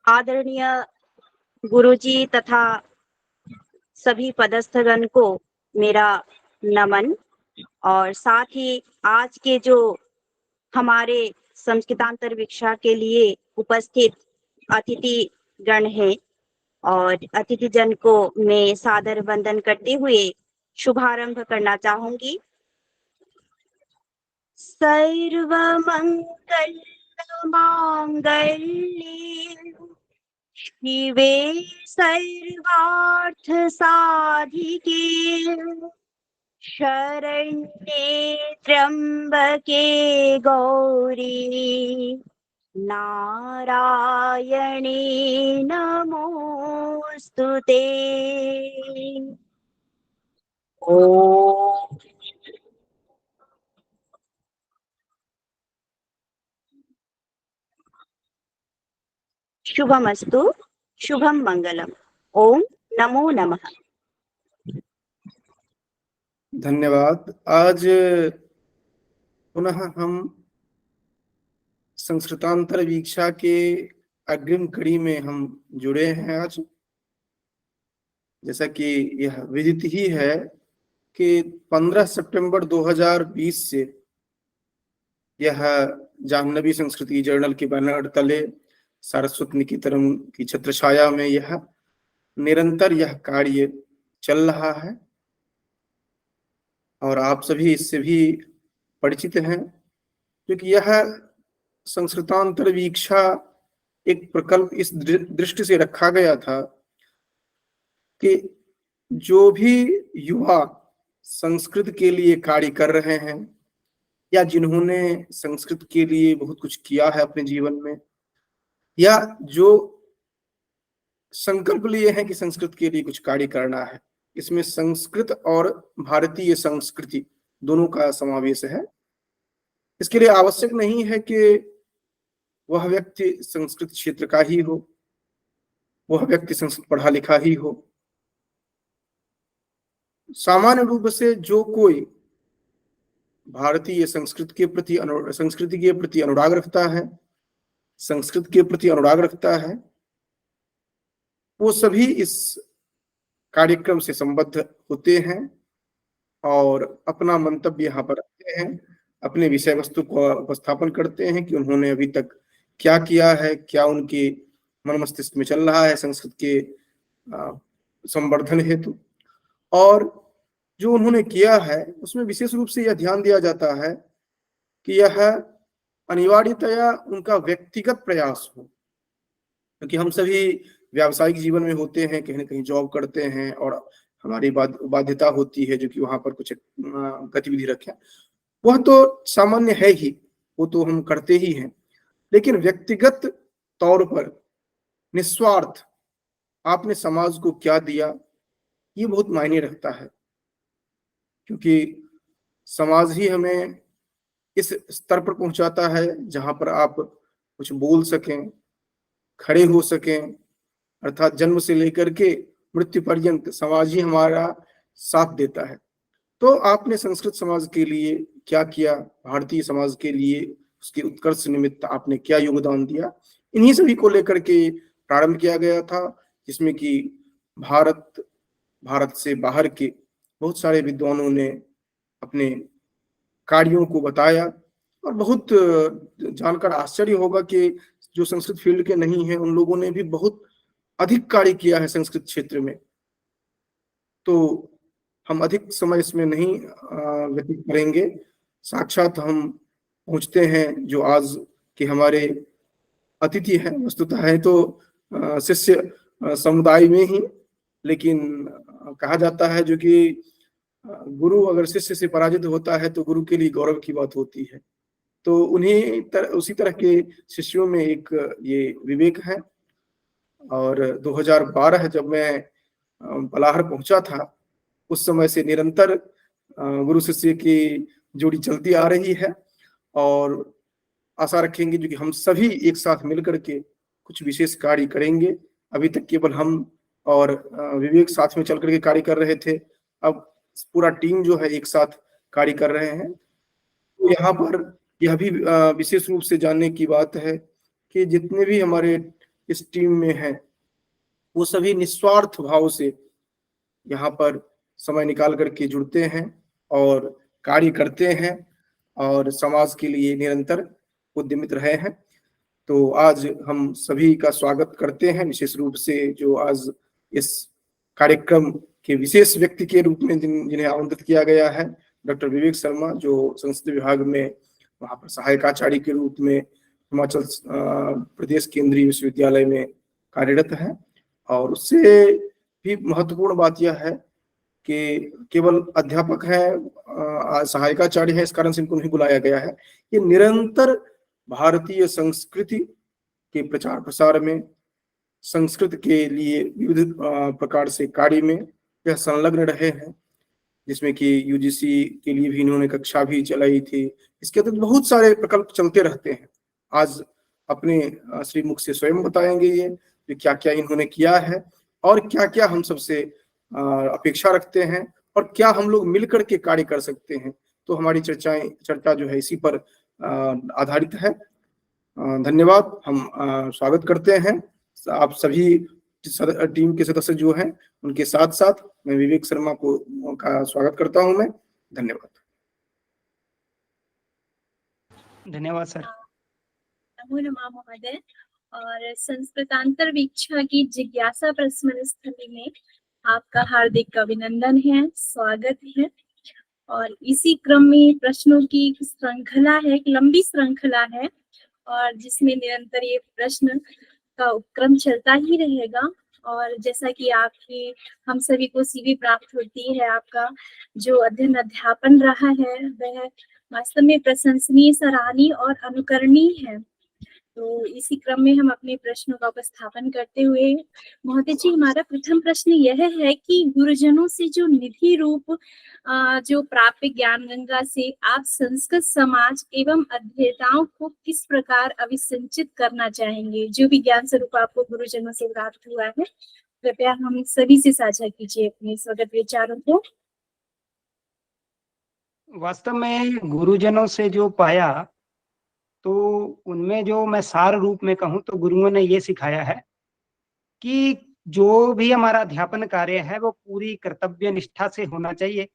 आदरणीय गुरुजी तथा सभी पदस्थगण को मेरा नमन। और साथ ही आज के जो हमारे संस्कृतांतरिक्षा के लिए उपस्थित अतिथि गण हैं और अतिथि जन को मैं सादर वंदन करते हुए शुभारंभ करना चाहूंगी। सर्वमंगल मांगल्ये शिवे सर्वार्थ साधिके शरण्ये त्र्यंबके गौरी नारायणे नमोस्तुते। ओम शुभमस्तु, शुभम मंगलम। ओम नमो नमः। धन्यवाद। आज पुनः हम संस्कृतांतर वीक्षा के अग्रिम कड़ी में हम जुड़े हैं। आज जैसा कि यह विदित ही है कि 15 सितंबर 2020 से यह जाह्नवी संस्कृति जर्नल के बैनर तले सारस्वत निकेतन की छत्रछाया में यह निरंतर यह कार्य चल रहा है और आप सभी इससे भी परिचित हैं, क्योंकि यह संस्कृतांतर वीक्षा एक प्रकल्प इस दृष्टि से रखा गया था कि जो भी युवा संस्कृत के लिए कार्य कर रहे हैं या जिन्होंने संस्कृत के लिए बहुत कुछ किया है अपने जीवन में, या जो संकल्प लिए हैं कि संस्कृत के लिए कुछ कार्य करना है, इसमें संस्कृत और भारतीय संस्कृति दोनों का समावेश है। इसके लिए आवश्यक नहीं है कि वह व्यक्ति संस्कृत क्षेत्र का ही हो, वह व्यक्ति संस्कृत पढ़ा लिखा ही हो। सामान्य रूप से जो कोई भारतीय संस्कृति के प्रति अनुराग रखता है, संस्कृत के प्रति अनुराग रखता है, वो सभी इस कार्यक्रम से संबद्ध होते हैं और अपना मंतव्य यहाँ पर रखते हैं, अपने विषय वस्तु को उपस्थापन करते हैं कि उन्होंने अभी तक क्या किया है, क्या उनके मन मस्तिष्क में चल रहा है संस्कृत के संवर्धन हेतु। और जो उन्होंने किया है उसमें विशेष रूप से यह ध्यान दिया जाता है कि यह अनिवार्यतया उनका व्यक्तिगत प्रयास हो, क्योंकि हम सभी व्यावसायिक जीवन में होते हैं, कहीं ना कहीं जॉब करते हैं और हमारी बाध्यता होती है जो कि वहां पर कुछ गतिविधि रखें। वह तो सामान्य है ही, वो तो हम करते ही हैं, लेकिन व्यक्तिगत तौर पर निस्वार्थ आपने समाज को क्या दिया, ये बहुत मायने रखता है, क्योंकि समाज ही हमें इस स्तर पर पहुंचाता है जहां पर आप कुछ बोल सकें, खड़े हो सकें, अर्थात जन्म से लेकर के मृत्यु पर्यंत समाज ही हमारा साथ देता है। तो आपने संस्कृत समाज के लिए क्या किया, भारतीय समाज के लिए उसके उत्कर्ष निमित्त आपने क्या योगदान दिया, इन्हीं सभी को लेकर के प्रारंभ किया गया था, जिसमें कि भारत से बाहर के बहुत सारे विद्वानों ने अपने कार्यों को बताया। और बहुत जानकर आश्चर्य होगा कि जो संस्कृत फील्ड के नहीं है उन लोगों ने भी बहुत अधिक कार्य किया है संस्कृत क्षेत्र में। तो हम अधिक समय इसमें नहीं व्यतीत करेंगे, साक्षात हम पहुंचते हैं जो आज के हमारे अतिथि हैं। वस्तुतः है तो शिष्य समुदाय में ही, लेकिन कहा जाता है जो कि गुरु अगर शिष्य से पराजित होता है तो गुरु के लिए गौरव की बात होती है। तो उसी तरह के शिष्यों में एक ये विवेक है। और 2012 जब मैं बलाहर पहुंचा था, उस समय से निरंतर गुरु शिष्य की जोड़ी चलती आ रही है और आशा रखेंगे जो कि हम सभी एक साथ मिलकर के कुछ विशेष कार्य करेंगे। अभी तक केवल हम और विवेक साथ में चल करके कार्य कर रहे थे, अब पूरा टीम जो है एक साथ कार्य कर रहे हैं। तो यहाँ पर यह भी विशेष रूप से जानने की बात है कि जितने भी हमारे इस टीम में हैं, वो सभी निस्वार्थ भाव से यहाँ पर समय निकाल करके जुड़ते हैं और कार्य करते हैं और समाज के लिए निरंतर उद्यमित रहे हैं। तो आज हम सभी का स्वागत करते हैं, विशेष रूप से जो आज इस कार्यक्रम के विशेष व्यक्ति के रूप में जिन्हें आमंत्रित किया गया है, डॉक्टर विवेक शर्मा, जो संस्कृत विभाग में वहाँ पर सहायकाचार्य के रूप में हिमाचल प्रदेश केंद्रीय विश्वविद्यालय में कार्यरत है। और उससे भी महत्वपूर्ण बात यह है कि केवल अध्यापक है, सहायकाचार्य है, इस कारण से इनको नहीं बुलाया गया है। ये निरंतर भारतीय संस्कृति के प्रचार प्रसार में, संस्कृत के लिए विविध प्रकार से कार्य में यह संलग्न रहे हैं, जिसमें कि यूजीसी के लिए भी इन्होंने कक्षा भी चलाई थी। इसके अतिरिक्त बहुत सारे प्रकल्प चलते रहते हैं। आज अपने श्रीमुख से स्वयं बताएंगे ये कि क्या क्या इन्होंने किया है और क्या क्या हम सबसे अपेक्षा रखते हैं और क्या हम लोग मिलकर के कार्य कर सकते हैं। तो हमारी चर्चा जो है इसी पर आधारित है। धन्यवाद। हम स्वागत करते हैं आप सभी टीम के सदस्य जो हैं, उनके साथ साथ मैं विवेक शर्मा का स्वागत करता हूं मैं। धन्यवाद। धन्यवाद सर। नमो नमः महोदय। और संस्कृतांतरवीक्षा की जिज्ञासा प्रस्मरण स्थली में आपका हार्दिक अभिनंदन है, स्वागत है। और इसी क्रम में प्रश्नों की एक श्रृंखला है, एक लंबी श्रृंखला है, और जिसमें निरंतर ये प्रश्न का उपक्रम चलता ही रहेगा। और जैसा कि आपकी हम सभी को सीवी प्राप्त होती है, आपका जो अध्ययन अध्यापन रहा है वह वास्तव में प्रशंसनीय, सराहनीय और अनुकरणीय है। तो इसी क्रम में हम अपने प्रश्नों का उपस्थापन करते हुए, महोदय जी, हमारा प्रथम प्रश्न यह है कि गुरुजनों से जो निधि रूप जो प्राप्त ज्ञान गंगा से आप संस्कृत समाज एवं अध्येताओं को किस प्रकार अभिसंचित करना चाहेंगे? जो भी ज्ञान स्वरूप आपको गुरुजनों से प्राप्त हुआ है, कृपया हम सभी से साझा कीजिए अपने स्वगत विचारों को। वास्तव में गुरुजनों से जो पाया, तो उनमें जो मैं सार रूप में कहूँ तो गुरुओं ने ये सिखाया है कि जो भी हमारा अध्यापन कार्य है वो पूरी कर्तव्य निष्ठा से होना चाहिए,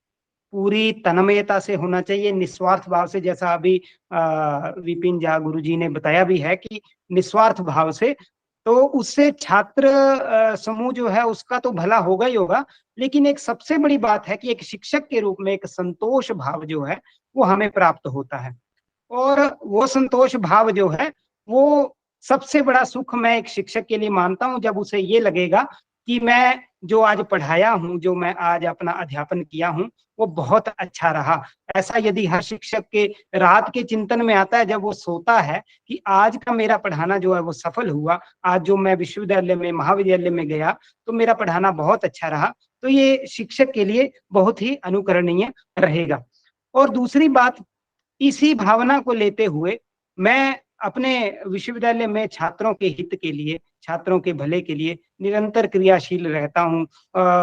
पूरी तन्मयता से होना चाहिए, निस्वार्थ भाव से। जैसा अभी विपिन झा गुरुजी ने बताया भी है कि निस्वार्थ भाव से, तो उससे छात्र समूह जो है उसका तो भला होगा ही होगा, लेकिन एक सबसे बड़ी बात है कि एक शिक्षक के रूप में एक संतोष भाव जो है वो हमें प्राप्त होता है। और वो संतोष भाव जो है वो सबसे बड़ा सुख मैं एक शिक्षक के लिए मानता हूं, जब उसे ये लगेगा कि मैं जो आज पढ़ाया हूं, जो मैं आज अपना अध्यापन किया हूं, वो बहुत अच्छा रहा। ऐसा यदि हर शिक्षक के रात के चिंतन में आता है, जब वो सोता है कि आज का मेरा पढ़ाना जो है वो सफल हुआ, आज जो मैं विश्वविद्यालय में, महाविद्यालय में गया तो मेरा पढ़ाना बहुत अच्छा रहा, तो ये शिक्षक के लिए बहुत ही अनुकरणीय रहेगा। और दूसरी बात, इसी भावना को लेते हुए मैं अपने विश्वविद्यालय में छात्रों के हित के लिए, छात्रों के भले के लिए निरंतर क्रियाशील रहता हूँ।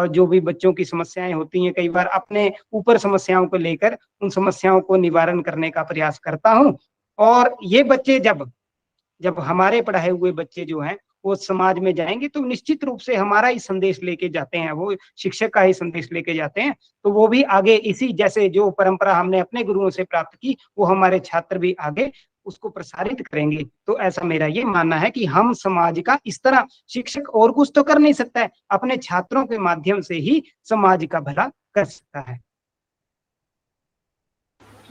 जो भी बच्चों की समस्याएं होती हैं, कई बार अपने ऊपर समस्याओं को लेकर उन समस्याओं को निवारण करने का प्रयास करता हूँ। और ये बच्चे जब हमारे पढ़ाए हुए बच्चे जो हैं वो समाज में जाएंगे तो निश्चित रूप से हमारा ही संदेश लेके जाते हैं, वो शिक्षक का ही संदेश लेके जाते हैं। तो वो भी आगे इसी जैसे जो परंपरा हमने अपने गुरुओं से प्राप्त की, वो हमारे छात्र भी आगे उसको प्रसारित करेंगे। तो ऐसा मेरा ये मानना है कि हम समाज का इस तरह, शिक्षक और कुछ तो कर नहीं सकता है, अपने छात्रों के माध्यम से ही समाज का भला कर सकता है।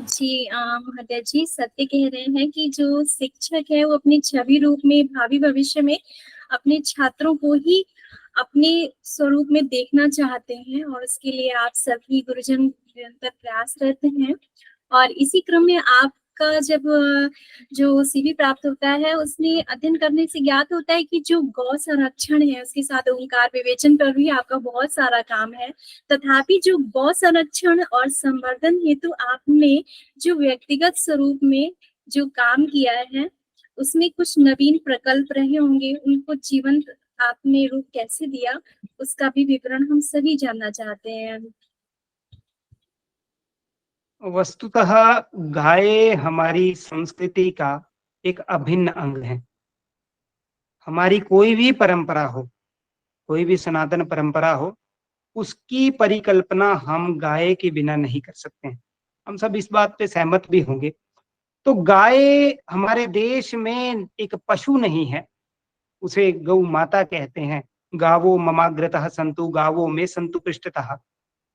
जी महोदय जी, सत्य कह रहे हैं कि जो शिक्षक है वो अपनी छवि रूप में भावी भविष्य में अपने छात्रों को ही अपने स्वरूप में देखना चाहते हैं, और उसके लिए आप सभी गुरुजन निरंतर प्रयासरत हैं। और इसी क्रम में आपका जब जो सीवी प्राप्त होता है उसमें अध्ययन करने से ज्ञात होता है कि जो गौ संरक्षण है उसके साथ ओंकार विवेचन पर भी आपका बहुत सारा काम है। तथापि जो गौ संरक्षण और संवर्धन हेतु आपने जो व्यक्तिगत स्वरूप में जो काम किया है उसमें कुछ नवीन प्रकल्प रहे होंगे, उनको जीवंत आपने रूप कैसे दिया, उसका भी विवरण हम सभी जानना चाहते हैं। वस्तुतः गाय हमारी संस्कृति का एक अभिन्न अंग है। हमारी कोई भी परंपरा हो, कोई भी सनातन परंपरा हो, उसकी परिकल्पना हम गाय के बिना नहीं कर सकते हैं। हम सब इस बात पे सहमत भी होंगे। तो गाय हमारे देश में एक पशु नहीं है, उसे गौ माता कहते हैं। गावो ममाग्रतः सन्तु गावो में सन्तु पृष्ठतः,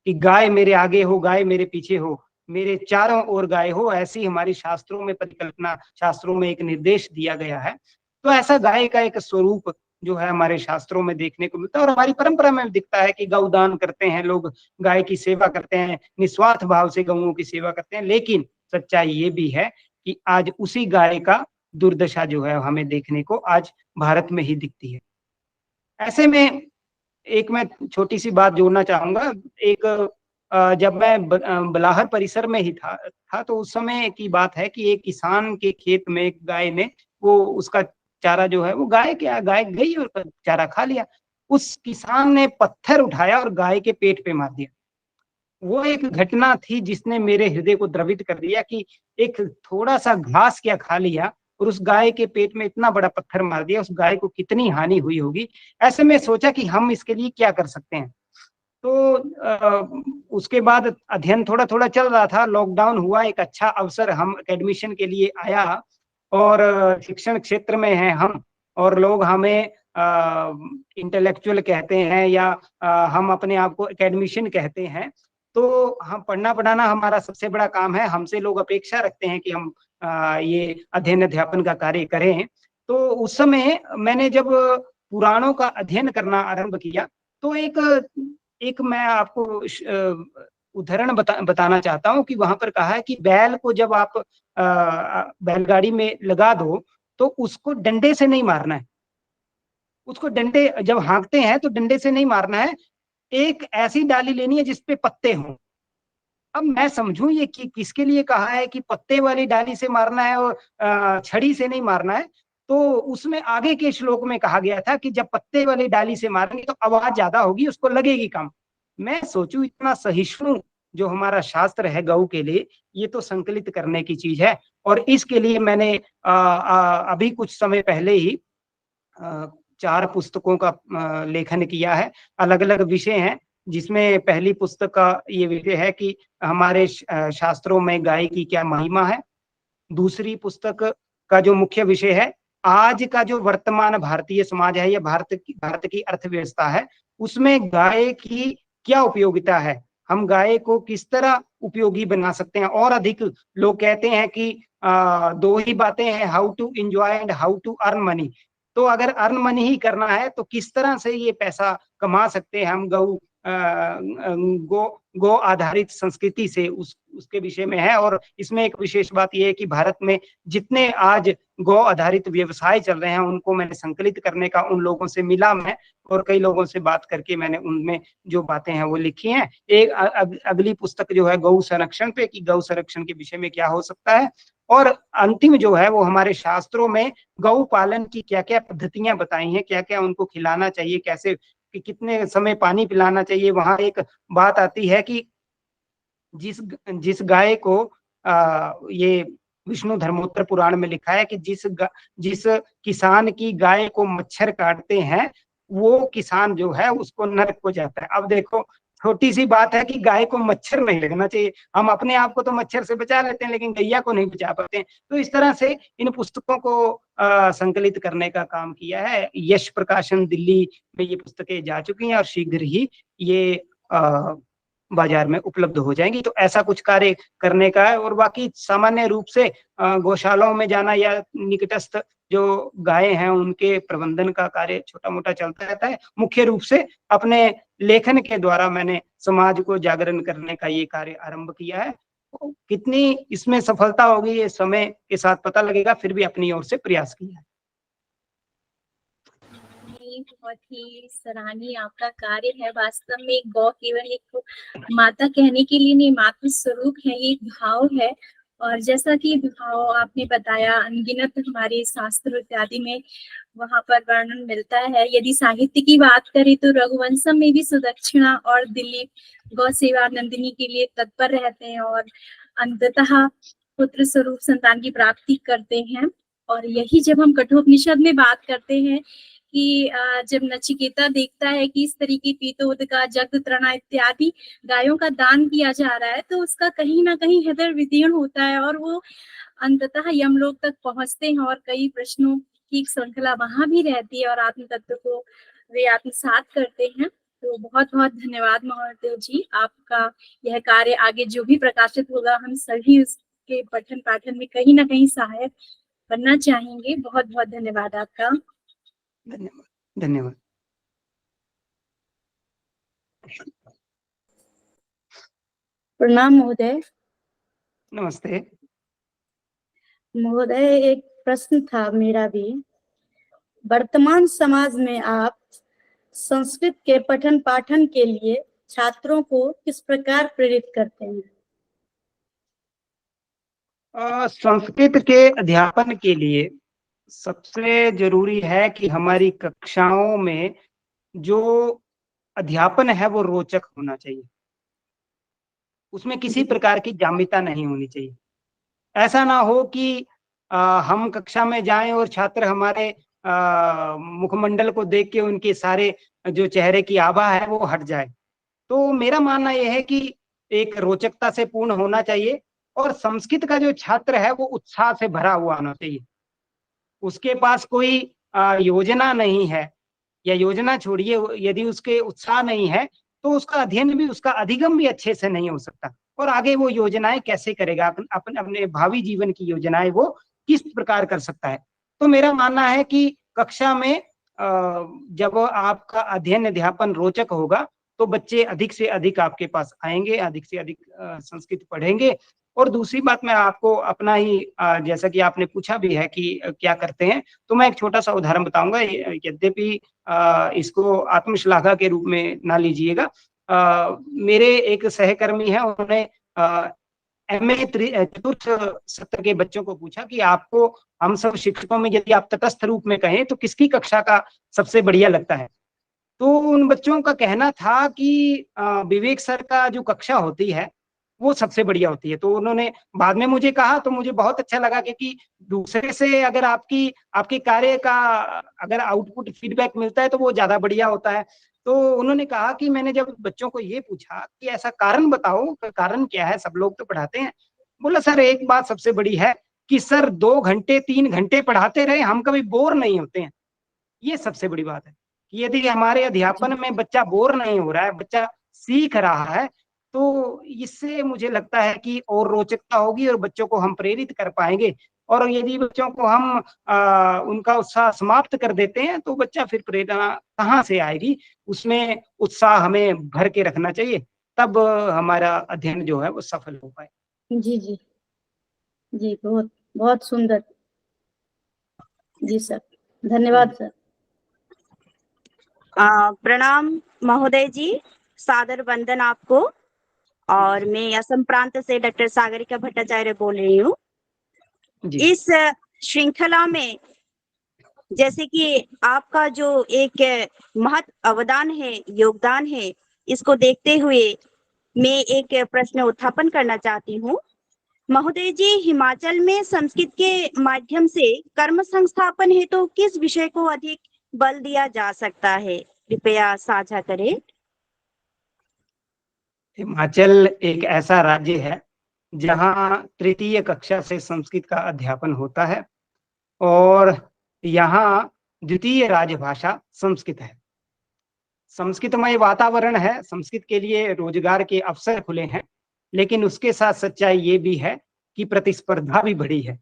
कि गाय मेरे आगे हो, गाय मेरे पीछे हो, मेरे चारों ओर गाय हो, ऐसी हमारी शास्त्रों में परिकल्पना, शास्त्रों में एक निर्देश दिया गया है। तो ऐसा गाय का एक स्वरूप जो है हमारे शास्त्रों में देखने को मिलता है, और हमारी परंपरा में दिखता है कि गौदान करते हैं लोग, गाय की सेवा करते हैं, निस्वार्थ भाव से गौओं की सेवा करते हैं। लेकिन सच्चाई ये भी है कि आज उसी गाय का दुर्दशा जो है हमें देखने को आज भारत में ही दिखती है। ऐसे में एक मैं छोटी सी बात जोड़ना चाहूंगा। एक जब मैं बलाहर परिसर में ही था तो उस समय की बात है कि एक किसान के खेत में एक गाय ने वो उसका चारा जो है वो गाय गई और चारा खा लिया। उस किसान ने पत्थर उठाया और गाय के पेट पे मार दिया। वो एक घटना थी जिसने मेरे हृदय को द्रवित कर दिया कि एक थोड़ा सा घास क्या खा लिया और उस गाय के पेट में इतना बड़ा पत्थर मार दिया, उस गाय को कितनी हानि हुई होगी। ऐसे में सोचा कि हम इसके लिए क्या कर सकते हैं। तो उसके बाद अध्ययन थोड़ा थोड़ा चल रहा था, लॉकडाउन हुआ, एक अच्छा अवसर हम एडमिशन के लिए आया, और शिक्षण क्षेत्र में हैं हम, और लोग हमें इंटेलेक्चुअल कहते हैं या हम अपने आप को एकेडमिशियन कहते हैं। तो हम पढ़ना पढ़ाना हमारा सबसे बड़ा काम है, हमसे लोग अपेक्षा रखते हैं कि हम ये अध्ययन अध्यापन का कार्य करें। तो उस समय मैंने जब पुराणों का अध्ययन करना आरंभ किया तो एक मैं आपको उदाहरण बताना चाहता हूँ कि वहां पर कहा है कि बैल को जब आप बैलगाड़ी में लगा दो तो उसको डंडे से नहीं मारना है। उसको डंडे जब हाँकते हैं तो डंडे से नहीं मारना है, एक ऐसी डाली लेनी है जिसपे पत्ते हों। अब मैं समझूं ये कि किसके लिए कहा है कि पत्ते वाली डाली से मारना है और छड़ी से नहीं मारना है। तो उसमें आगे के श्लोक में कहा गया था कि जब पत्ते वाली डाली से मारेंगे तो आवाज ज्यादा होगी, उसको लगेगी कम। मैं सोचूं इतना सहिष्णु जो हमारा शास्त्र है गौ के लिए, ये तो संकलित करने की चीज है। और इसके लिए मैंने अभी कुछ समय पहले ही 4 पुस्तकों का लेखन किया है। अलग अलग विषय हैं, जिसमें पहली पुस्तक का ये विषय है कि हमारे शास्त्रों में गाय की क्या महिमा है। दूसरी पुस्तक का जो मुख्य विषय है, आज का जो वर्तमान भारतीय समाज है या भारत की अर्थव्यवस्था है, उसमें गाय की क्या उपयोगिता है, हम गाय को किस तरह उपयोगी बना सकते हैं। और अधिक लोग कहते हैं कि 2 ही बातें हैं, how to enjoy and how to earn money. तो अगर अर्न मनी ही करना है तो किस तरह से ये पैसा कमा सकते हैं हम गो आधारित संस्कृति से, उसके विषय में है। और इसमें एक विशेष बात यह है कि भारत में जितने आज गौ आधारित व्यवसाय चल रहे हैं उनको मैंने संकलित करने का उन लोगों से मिला मैं, और कई लोगों से बात करके मैंने उनमें जो बातें हैं वो लिखी हैं। एक अगली पुस्तक जो है गौ संरक्षण पे, कि गौ संरक्षण के विषय में क्या हो सकता है। और अंतिम जो है वो हमारे शास्त्रों में गौ पालन की क्या क्या पद्धतियां बताई हैं, क्या क्या उनको खिलाना चाहिए, कैसे कि कितने समय पानी पिलाना चाहिए। वहां एक बात आती है कि जिस गाय को ये विष्णु धर्मोत्तर पुराण में लिखा है कि जिस किसान की गाय को मच्छर काटते हैं वो किसान जो है उसको नरक को जाता है। अब देखो छोटी सी बात है कि गाय को मच्छर नहीं लगना चाहिए, हम अपने आप को तो मच्छर से बचा लेते हैं लेकिन गैया को नहीं बचा पाते। तो इस तरह से इन पुस्तकों को संकलित करने का काम किया है। यश प्रकाशन दिल्ली में ये पुस्तकें जा चुकी हैं और शीघ्र ही ये बाजार में उपलब्ध हो जाएंगी। तो ऐसा कुछ कार्य करने का है। और बाकी सामान्य रूप से गौशालाओं में जाना या निकटस्थ जो गायें हैं उनके प्रबंधन का कार्य छोटा मोटा चलता रहता है। मुख्य रूप से अपने लेखन के द्वारा मैंने समाज को जागरण करने का ये कार्य आरंभ किया है। तो कितनी इसमें सफलता होगी ये समय के साथ पता लगेगा, फिर भी अपनी ओर से प्रयास किया है। बहुत ही सराहनीय आपका कार्य है। वास्तव में गौ केवल एक माता कहने के लिए नहीं, मातृ स्वरूप है, ये भाव है। और जैसा कि भाव आपने बताया अनगिनत हमारे शास्त्र इत्यादि में वहां पर वर्णन मिलता है। यदि साहित्य की बात करें तो रघुवंशम में भी सुदक्षिणा और दिलीप गौ सेवा नंदिनी के लिए तत्पर रहते हैं और अंततः पुत्र स्वरूप संतान की प्राप्ति करते हैं। और यही जब हम कठोपनिषद में बात करते हैं कि जब नचिकेता देखता है कि इस तरीके पीतोदका, जगत्रणा इत्यादि गायों का दान किया जा रहा है, तो उसका कहीं ना कहीं हृदय विदीर्ण होता है और वो अंततः यमलोक तक पहुंचते हैं और कई प्रश्नों की श्रृंखला वहां भी रहती है और आत्म तत्व को वे आत्मसात करते हैं। तो बहुत बहुत धन्यवाद महोदय जी, आपका यह कार्य आगे जो भी प्रकाशित होगा हम सभी उसके पठन पाठन में कहीं ना कहीं सहायक बनना चाहेंगे। बहुत बहुत धन्यवाद आपका। धन्यवाद। धन्यवाद। प्रणाम महोदय। नमस्ते। महोदय, एक प्रश्न था मेरा भी। वर्तमान समाज में आप संस्कृत के पठन पाठन के लिए छात्रों को किस प्रकार प्रेरित करते हैं? संस्कृत के अध्यापन के लिए सबसे जरूरी है कि हमारी कक्षाओं में जो अध्यापन है वो रोचक होना चाहिए, उसमें किसी प्रकार की जामिता नहीं होनी चाहिए। ऐसा ना हो कि हम कक्षा में जाएं और छात्र हमारे मुखमंडल को देख के उनके सारे जो चेहरे की आभा है वो हट जाए। तो मेरा मानना यह है कि एक रोचकता से पूर्ण होना चाहिए और संस्कृत का जो छात्र है वो उत्साह से भरा हुआ होना चाहिए। उसके पास कोई योजना नहीं है, या योजना छोड़िए, यदि उसके उत्साह नहीं है तो उसका अध्ययन भी, उसका अधिगम भी अच्छे से नहीं हो सकता। और आगे वो योजनाएं कैसे करेगा, अपने भावी जीवन की योजनाएं वो किस प्रकार कर सकता है। तो मेरा मानना है कि कक्षा में जब आपका अध्ययन अध्यापन रोचक होगा तो बच्चे अधिक से अधिक आपके पास आएंगे, अधिक से अधिक संस्कृत पढ़ेंगे। और दूसरी बात, मैं आपको अपना ही जैसा कि आपने पूछा भी है कि क्या करते हैं, तो मैं एक छोटा सा उदाहरण बताऊंगा। यद्यपि इसको आत्मश्लाघा के रूप में ना लीजिएगा। मेरे एक सहकर्मी हैं, उन्होंने MA चतुर्थ सत्र के बच्चों को पूछा कि आपको हम सब शिक्षकों में यदि आप तटस्थ रूप में कहें तो किसकी कक्षा का सबसे बढ़िया लगता है। तो उन बच्चों का कहना था कि विवेक सर का जो कक्षा होती है वो सबसे बढ़िया होती है। तो उन्होंने बाद में मुझे कहा, तो मुझे बहुत अच्छा लगा, क्योंकि दूसरे से अगर आपके कार्य का अगर आउटपुट फीडबैक मिलता है तो वो ज्यादा बढ़िया होता है। तो उन्होंने कहा कि मैंने जब बच्चों को ये पूछा कि ऐसा कारण बताओ, कारण क्या है, सब लोग तो पढ़ाते हैं। बोला सर एक बात सबसे बड़ी है कि सर 2 घंटे 3 घंटे पढ़ाते रहे, हम कभी बोर नहीं होते हैं। ये सबसे बड़ी बात है कि यदि हमारे अध्यापन में बच्चा बोर नहीं हो रहा है, बच्चा सीख रहा है, तो इससे मुझे लगता है कि और रोचकता होगी और बच्चों को हम प्रेरित कर पाएंगे। और यदि बच्चों को हम उनका उत्साह समाप्त कर देते हैं तो बच्चा फिर प्रेरणा कहाँ से आएगी। उसमें उत्साह हमें भर के रखना चाहिए, तब हमारा अध्ययन जो है वो सफल हो पाए। जी जी जी, बहुत बहुत सुंदर। जी सर, धन्यवाद सर। प्रणाम महोदय जी, सादर वंदन आपको। और मैं असम प्रांत से डॉक्टर सागरिका भट्टाचार्य बोल रही हूँ। इस श्रृंखला में जैसे कि आपका जो एक महत् अवदान है, योगदान है, इसको देखते हुए मैं एक प्रश्न उत्थापन करना चाहती हूँ। महोदय जी, हिमाचल में संस्कृत के माध्यम से कर्म संस्थापन हेतु तो किस विषय को अधिक बल दिया जा सकता है, कृपया साझा करें। हिमाचल एक ऐसा राज्य है जहां तृतीय कक्षा से संस्कृत का अध्यापन होता है और यहाँ द्वितीय राजभाषा संस्कृत है। संस्कृतमय वातावरण है, संस्कृत के लिए रोजगार के अवसर खुले हैं, लेकिन उसके साथ सच्चाई ये भी है कि प्रतिस्पर्धा भी बढ़ी है।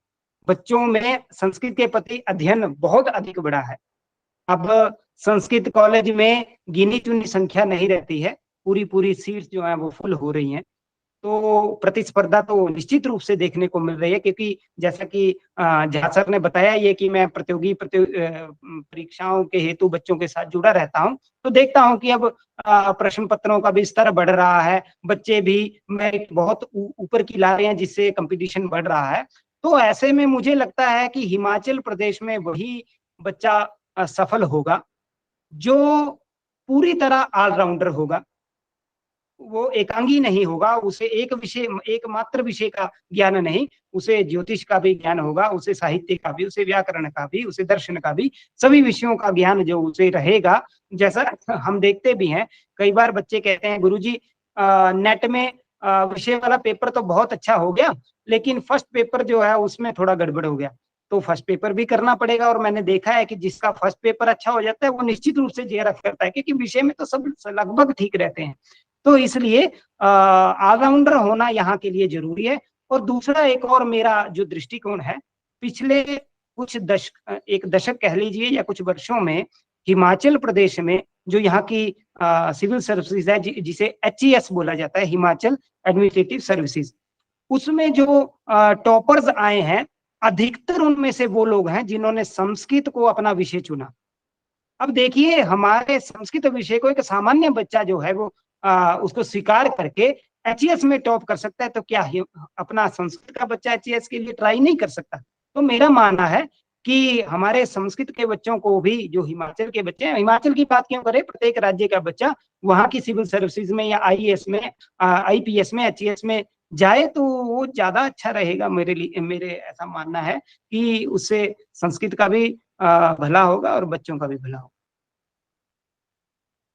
बच्चों में संस्कृत के प्रति अध्ययन बहुत अधिक बढ़ा है। अब संस्कृत कॉलेज में गिनी चुनी संख्या नहीं रहती है, पूरी सीट्स जो है वो फुल हो रही हैं। तो प्रतिस्पर्धा तो निश्चित रूप से देखने को मिल रही है, क्योंकि जैसा कि झा सर ने बताया ये कि मैं प्रतियोगी परीक्षाओं के हेतु बच्चों के साथ जुड़ा रहता हूं, तो देखता हूं कि अब प्रश्न पत्रों का भी स्तर बढ़ रहा है, बच्चे भी मेरिट बहुत ऊपर की ला रहे हैं, जिससे कंपटीशन बढ़ रहा है। तो ऐसे में मुझे लगता है कि हिमाचल प्रदेश में वही बच्चा सफल होगा जो पूरी तरह ऑलराउंडर होगा, वो एकांगी नहीं होगा, उसे एकमात्र विषय का ज्ञान नहीं, उसे ज्योतिष का भी ज्ञान होगा, उसे साहित्य का भी, उसे व्याकरण का भी, उसे दर्शन का भी, सभी विषयों का ज्ञान जो उसे रहेगा। जैसा हम देखते भी हैं, कई बार बच्चे कहते हैं गुरुजी नेट में विषय वाला पेपर तो बहुत अच्छा हो गया, लेकिन फर्स्ट पेपर जो है उसमें थोड़ा गड़बड़ हो गया। तो फर्स्ट पेपर भी करना पड़ेगा, और मैंने देखा है कि जिसका फर्स्ट पेपर अच्छा हो जाता है वो निश्चित रूप से जेआरएफ करता है, क्योंकि विषय में तो सब लगभग ठीक रहते हैं। तो इसलिए ऑलराउंडर होना यहाँ के लिए जरूरी है। और दूसरा एक और मेरा जो दृष्टिकोण है, पिछले कुछ एक दशक कह लीजिए या कुछ वर्षों में हिमाचल प्रदेश में जो यहाँ की सिविल सर्विसेज है, जिसे HES बोला जाता है, हिमाचल एडमिनिस्ट्रेटिव सर्विसेज, उसमें जो टॉपर्स आए हैं, अधिकतर उनमें से वो लोग हैं जिन्होंने संस्कृत को अपना विषय चुना। अब देखिए, हमारे संस्कृत विषय को एक सामान्य बच्चा जो है वो उसको स्वीकार करके HES में टॉप कर सकता है, तो क्या अपना संस्कृत का बच्चा HES के लिए ट्राई नहीं कर सकता? तो मेरा मानना है कि हमारे संस्कृत के बच्चों को भी, जो हिमाचल के बच्चे हैं, हिमाचल की बात क्यों करें, प्रत्येक राज्य का बच्चा वहां की सिविल सर्विसेज में या IAS में, IPS में, HES में जाए तो वो ज्यादा अच्छा रहेगा। मेरे ऐसा मानना है कि उससे संस्कृत का भी भला होगा और बच्चों का भी भला होगा।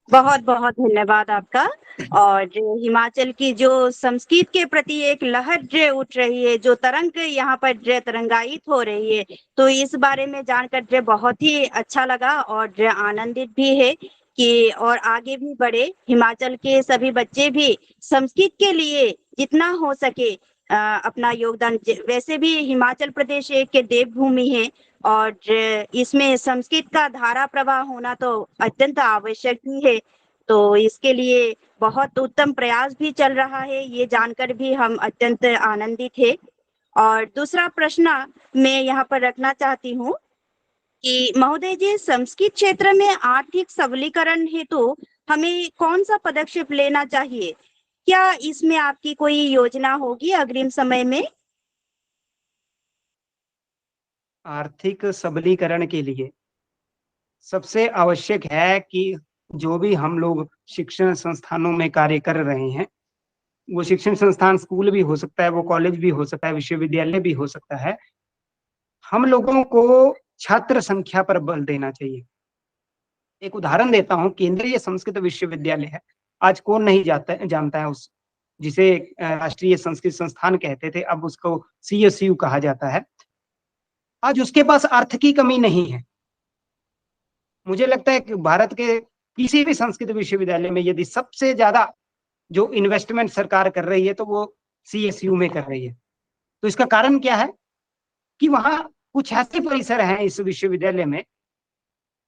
बहुत बहुत धन्यवाद आपका। और हिमाचल की जो संस्कृत के प्रति एक लहर जो उठ रही है, जो तरंग यहाँ पर जो तरंगायित हो रही है, तो इस बारे में जानकर जो बहुत ही अच्छा लगा और जो आनंदित भी है कि और आगे भी बढ़े। हिमाचल के सभी बच्चे भी संस्कृत के लिए जितना हो सके अपना योगदान। वैसे भी हिमाचल प्रदेश एक देवभूमि है और इसमें संस्कृत का धारा प्रवाह होना तो अत्यंत आवश्यक ही है। तो इसके लिए बहुत उत्तम प्रयास भी चल रहा है, ये जानकर भी हम अत्यंत आनंदित है। और दूसरा प्रश्न मैं यहाँ पर रखना चाहती हूँ कि महोदय जी, संस्कृत क्षेत्र में आर्थिक सबलीकरण हेतु हमें कौन सा पदक्षेप लेना चाहिए? क्या इसमें आपकी कोई योजना होगी अग्रिम समय में? आर्थिक सबलीकरण के लिए सबसे आवश्यक है कि जो भी हम लोग शिक्षण संस्थानों में कार्य कर रहे हैं, वो शिक्षण संस्थान स्कूल भी हो सकता है, वो कॉलेज भी हो सकता है, विश्वविद्यालय भी हो सकता है, हम लोगों को छात्र संख्या पर बल देना चाहिए। एक उदाहरण देता हूँ, केंद्रीय संस्कृत विश्वविद्यालय है, आज कौन नहीं जानता है उस, जिसे राष्ट्रीय संस्कृत संस्थान कहते थे, अब उसको CSU कहा जाता है। आज उसके पास अर्थ की कमी नहीं है। मुझे लगता है कि भारत के किसी भी संस्कृत विश्वविद्यालय में यदि सबसे ज्यादा जो इन्वेस्टमेंट सरकार कर रही है तो वो CSU में कर रही है। तो इसका कारण क्या है कि वहां कुछ ऐसे परिसर हैं इस विश्वविद्यालय में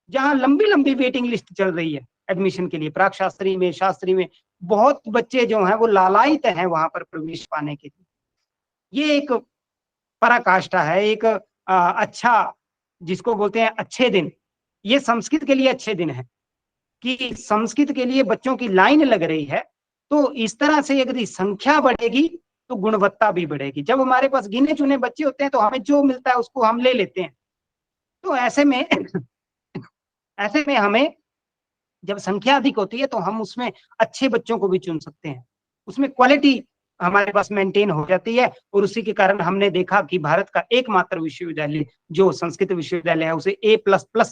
जहां लंबी लंबी वेटिंग लिस्ट चल रही है एडमिशन के लिए। प्राक शास्त्री में, शास्त्री में बहुत बच्चे जो हैं वो लालायित हैं वहां पर प्रवेश पाने के लिए। ये एक पराकाष्ठा है, एक अच्छा, जिसको बोलते हैं अच्छे दिन, ये संस्कृत के लिए अच्छे दिन है कि संस्कृत के लिए बच्चों की लाइन लग रही है। तो इस तरह से यदि संख्या बढ़ेगी तो गुणवत्ता भी बढ़ेगी। जब हमारे पास गिने चुने बच्चे होते हैं तो हमें जो मिलता है उसको हम ले लेते हैं। तो ऐसे में हमें जब संख्या अधिक होती है तो हम उसमें अच्छे बच्चों को भी चुन सकते हैं, उसमें क्वालिटी हमारे पास मेंटेन हो जाती है। और उसी के कारण हमने देखा कि भारत का एकमात्र विश्वविद्यालय जो संस्कृत विश्वविद्यालय है उसे A++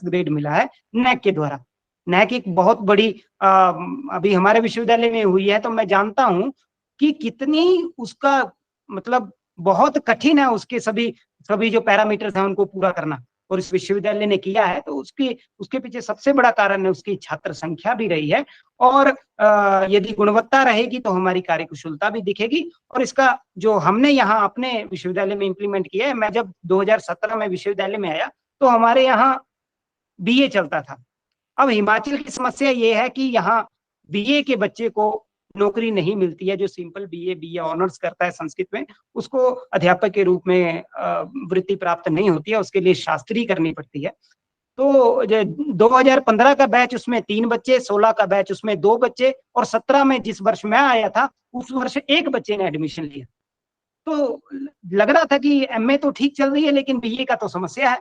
ग्रेड मिला है NAAC के द्वारा। NAAC एक बहुत बड़ी अभी हमारे विश्वविद्यालय में हुई है, तो मैं जानता हूं कि कितनी उसका मतलब बहुत कठिन है उसके सभी जो पैरामीटर्स हैं उनको पूरा करना, और इस विश्वविद्यालय ने किया है। तो उसके पीछे सबसे बड़ा कारण है उसकी छात्र संख्या भी रही है, और यदि गुणवत्ता रहेगी तो हमारी कार्यकुशलता भी दिखेगी। और इसका जो हमने यहाँ अपने विश्वविद्यालय में इम्प्लीमेंट किया है, मैं जब 2017 में विश्वविद्यालय में आया तो हमारे यहाँ BA चलता था। अब हिमाचल की समस्या ये है कि यहाँ BA के बच्चे को नौकरी नहीं मिलती है। जो सिंपल BA ऑनर्स करता है संस्कृत में, उसको अध्यापक के रूप में वृत्ति प्राप्त नहीं होती है, उसके लिए शास्त्री करनी पड़ती है। तो 2015 का बैच उसमें 3 बच्चे, 16 का बैच उसमें 2 बच्चे, और 17 में जिस वर्ष मैं आया था उस वर्ष 1 बच्चे ने एडमिशन लिया। तो लग रहा था कि MA तो ठीक चल रही है लेकिन BA का तो समस्या है।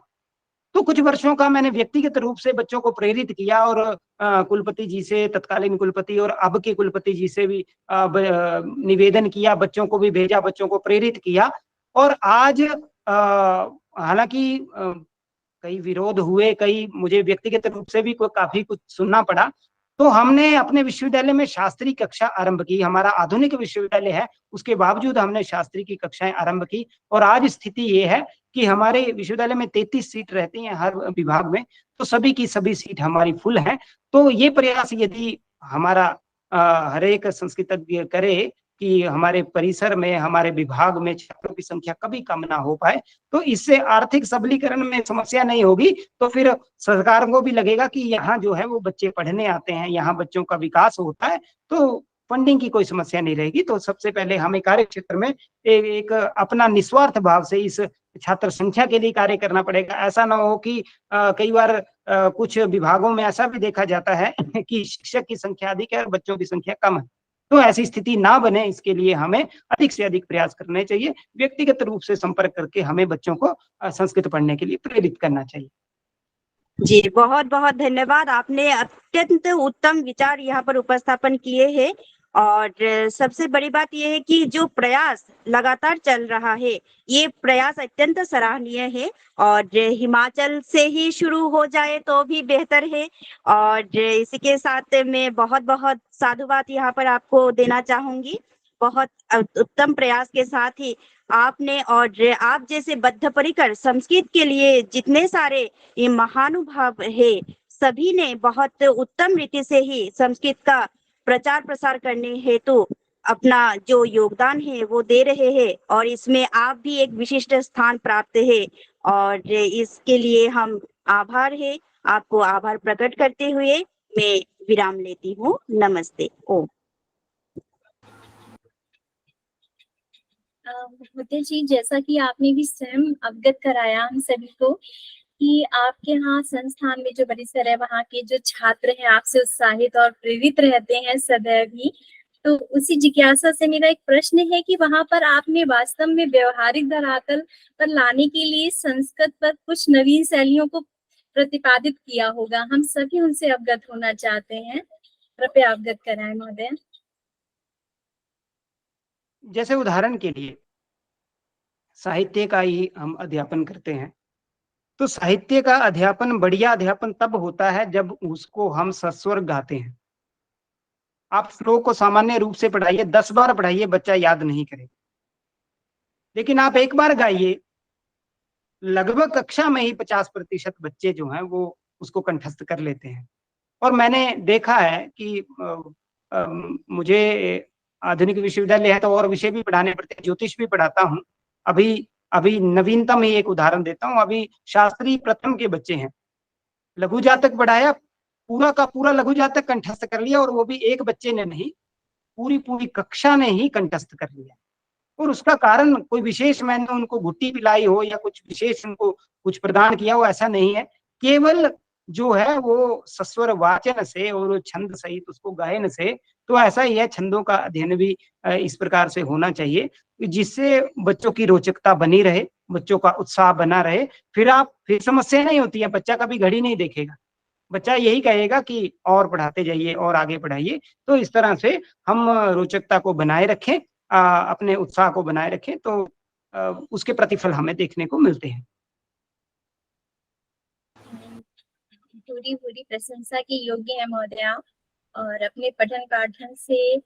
तो कुछ वर्षों का मैंने व्यक्तिगत रूप से बच्चों को प्रेरित किया और कुलपति जी से, तत्कालीन कुलपति और अब के कुलपति जी से भी निवेदन किया, बच्चों को भी भेजा, बच्चों को प्रेरित किया। और आज हालांकि कई विरोध हुए, कई मुझे व्यक्तिगत रूप से भी काफी कुछ सुनना पड़ा, तो हमने अपने विश्वविद्यालय में शास्त्री कक्षा आरंभ की। हमारा आधुनिक विश्वविद्यालय है, उसके बावजूद हमने शास्त्री की कक्षाएं आरंभ की। और आज स्थिति ये है कि हमारे विश्वविद्यालय में 33 सीट रहती हैं हर विभाग में, तो सभी की सभी सीट हमारी फुल है। तो ये प्रयास यदि हमारा हर एक संस्कृतज्ञ करे कि हमारे परिसर में, हमारे विभाग में छात्रों की संख्या कभी कम ना हो पाए, तो इससे आर्थिक सबलीकरण में समस्या नहीं होगी। तो फिर सरकार को भी लगेगा कि यहाँ जो है वो बच्चे पढ़ने आते हैं, यहाँ बच्चों का विकास होता है, तो फंडिंग की कोई समस्या नहीं रहेगी। तो सबसे पहले हमें कार्य क्षेत्र में एक अपना निस्वार्थ भाव से इस छात्र संख्या के लिए कार्य करना पड़ेगा। ऐसा ना हो कि कई बार कुछ विभागों में ऐसा भी देखा जाता है कि शिक्षक की संख्या अधिक है और बच्चों की संख्या कम है। तो ऐसी स्थिति ना बने, इसके लिए हमें अधिक से अधिक प्रयास करने चाहिए। व्यक्तिगत रूप से संपर्क करके हमें बच्चों को संस्कृत पढ़ने के लिए प्रेरित करना चाहिए। जी, बहुत बहुत धन्यवाद। आपने अत्यंत उत्तम विचार यहाँ पर उपस्थापन किए हैं। और सबसे बड़ी बात यह है कि जो प्रयास लगातार चल रहा है, ये प्रयास अत्यंत सराहनीय है। और हिमाचल से ही शुरू हो जाए तो भी बेहतर है। और इसी के साथ मैं बहुत बहुत साधुवाद यहाँ पर आपको देना चाहूंगी। बहुत उत्तम प्रयास के साथ ही आपने और आप जैसे बद्धपरिकर संस्कृत के लिए जितने सारे ये महानुभाव है, सभी ने बहुत उत्तम रीति से ही संस्कृत का प्रचार प्रसार करने हेतु अपना जो योगदान है वो दे रहे हैं। और इसमें आप भी एक विशिष्ट स्थान प्राप्त है, और इसके लिए हम आभार है, आपको आभार प्रकट करते हुए मैं विराम लेती हूँ। नमस्ते। ओम। महोदय जी, जैसा कि आपने भी स्वयं अवगत कराया हम सभी को कि आपके यहाँ संस्थान में जो परिसर है, वहाँ के जो छात्र हैं आपसे उत्साहित और प्रेरित रहते हैं सदैव ही। तो उसी जिज्ञासा से मेरा एक प्रश्न है कि वहाँ पर आपने वास्तव में व्यवहारिक धरातल पर लाने के लिए संस्कृत पर कुछ नवीन शैलियों को प्रतिपादित किया होगा। हम सभी उनसे अवगत होना चाहते हैं, कृपया अवगत कराएं महोदय। जैसे उदाहरण के लिए साहित्य का ही हम अध्यापन करते हैं, तो साहित्य का अध्यापन, बढ़िया अध्यापन तब होता है जब उसको हम सस्वर गाते हैं। आप श्लोक को सामान्य रूप से पढ़ाइए, 10 बार पढ़ाइए, बच्चा याद नहीं करेगा। लेकिन आप एक बार गाइए, लगभग कक्षा में ही 50% बच्चे जो हैं वो उसको कंठस्थ कर लेते हैं। और मैंने देखा है कि मुझे आधुनिक विश्वविद्यालय है तो और विषय भी पढ़ाने पड़ते हैं, ज्योतिष भी पढ़ाता हूँ। अभी नवीनतम ही एक उदाहरण देता हूँ। अभी शास्त्री प्रथम के बच्चे हैं, लघु जातक पढ़ाया, पूरा का पूरा लघु जातक कंठस्थ कर लिया। और वो भी एक बच्चे ने नहीं, पूरी कक्षा ने ही कंठस्थ कर लिया। और उसका कारण कोई विशेष मैंने उनको घुट्टी पिलाई हो या कुछ विशेष उनको कुछ प्रदान किया हो, ऐसा नहीं है। केवल जो है वो सस्वर वाचन से और छंद सहित उसको गायन से। तो ऐसा ही है, छंदों का अध्ययन भी इस प्रकार से होना चाहिए जिससे बच्चों की रोचकता बनी रहे, बच्चों का उत्साह बना रहे। फिर समस्या नहीं होती है, बच्चा कभी घड़ी नहीं देखेगा, बच्चा यही कहेगा कि और पढ़ाते जाइए और आगे पढ़ाइए। तो इस तरह से हम रोचकता को बनाए रखें, अपने उत्साह को बनाए रखें, तो उसके प्रतिफल हमें देखने को मिलते हैं। पूरी प्रशंसा के योग्य है महोदय आप। और अपने पठन पाठन से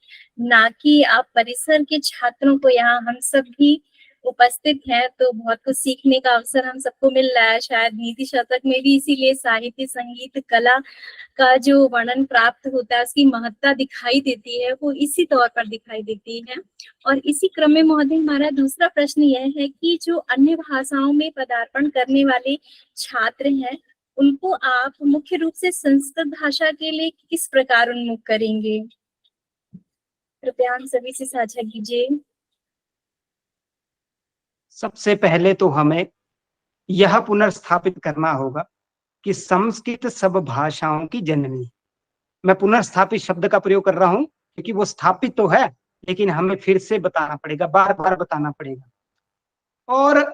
ना कि आप परिसर के छात्रों को, यहाँ हम सब भी उपस्थित हैं तो बहुत कुछ सीखने का अवसर हम सबको मिल रहा है। शायद नीति शतक में भी इसीलिए साहित्य, संगीत, कला का जो वर्णन प्राप्त होता है, उसकी महत्ता दिखाई देती है, वो इसी तौर पर दिखाई देती है। और इसी क्रम में महोदय हमारा दूसरा प्रश्न यह है कि जो अन्य भाषाओं में पदार्पण करने वाले छात्र हैं, उनको आप मुख्य रूप से संस्कृत भाषा के लिए किस प्रकार उन्मुख करेंगे? कृपया हम सभी से साझा कीजिए। सबसे पहले तो हमें यह पुनर्स्थापित करना होगा कि संस्कृत सब भाषाओं की जननी। मैं पुनर्स्थापित शब्द का प्रयोग कर रहा हूं क्योंकि वो स्थापित तो है, लेकिन हमें फिर से बताना पड़ेगा, बार बार बताना पड़ेगा। और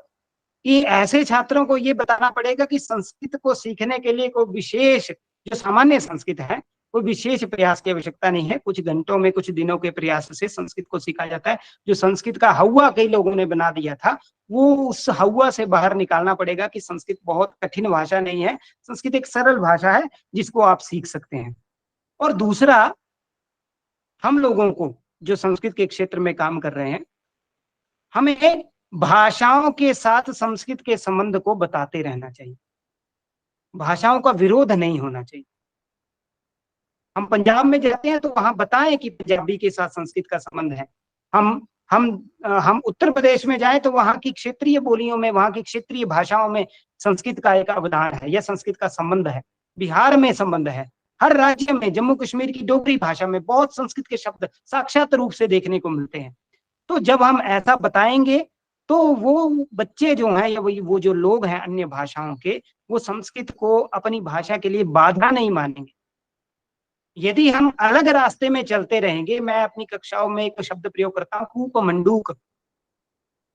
कि ऐसे छात्रों को ये बताना पड़ेगा कि संस्कृत को सीखने के लिए कोई विशेष, जो सामान्य संस्कृत है, कोई विशेष प्रयास की आवश्यकता नहीं है। कुछ घंटों में, कुछ दिनों के प्रयास से संस्कृत को सीखा जाता है। जो संस्कृत का हौवा कई लोगों ने बना दिया था, वो उस हौवा से बाहर निकालना पड़ेगा कि संस्कृत बहुत कठिन भाषा नहीं है, संस्कृत एक सरल भाषा है जिसको आप सीख सकते हैं। और दूसरा, हम लोगों को जो संस्कृत के क्षेत्र में काम कर रहे हैं, हमें भाषाओं के साथ संस्कृत के संबंध को बताते रहना चाहिए। भाषाओं का विरोध नहीं होना चाहिए। हम पंजाब में जाते हैं तो वहां बताएं कि पंजाबी के साथ संस्कृत का संबंध है। हम उत्तर प्रदेश में जाएं तो वहां की क्षेत्रीय बोलियों में, वहां की क्षेत्रीय भाषाओं में संस्कृत का एक अवदान है या संस्कृत का संबंध है। बिहार में संबंध है। हर राज्य में, जम्मू कश्मीर की डोगरी भाषा में बहुत संस्कृत के शब्द साक्षात रूप से देखने को मिलते हैं। तो जब हम ऐसा बताएंगे तो वो बच्चे जो हैं या वो जो लोग हैं अन्य भाषाओं के, वो संस्कृत को अपनी भाषा के लिए बाधा नहीं मानेंगे। यदि हम अलग रास्ते में चलते रहेंगे, मैं अपनी कक्षाओं में एक शब्द प्रयोग करता हूँ, कूप मंडूक।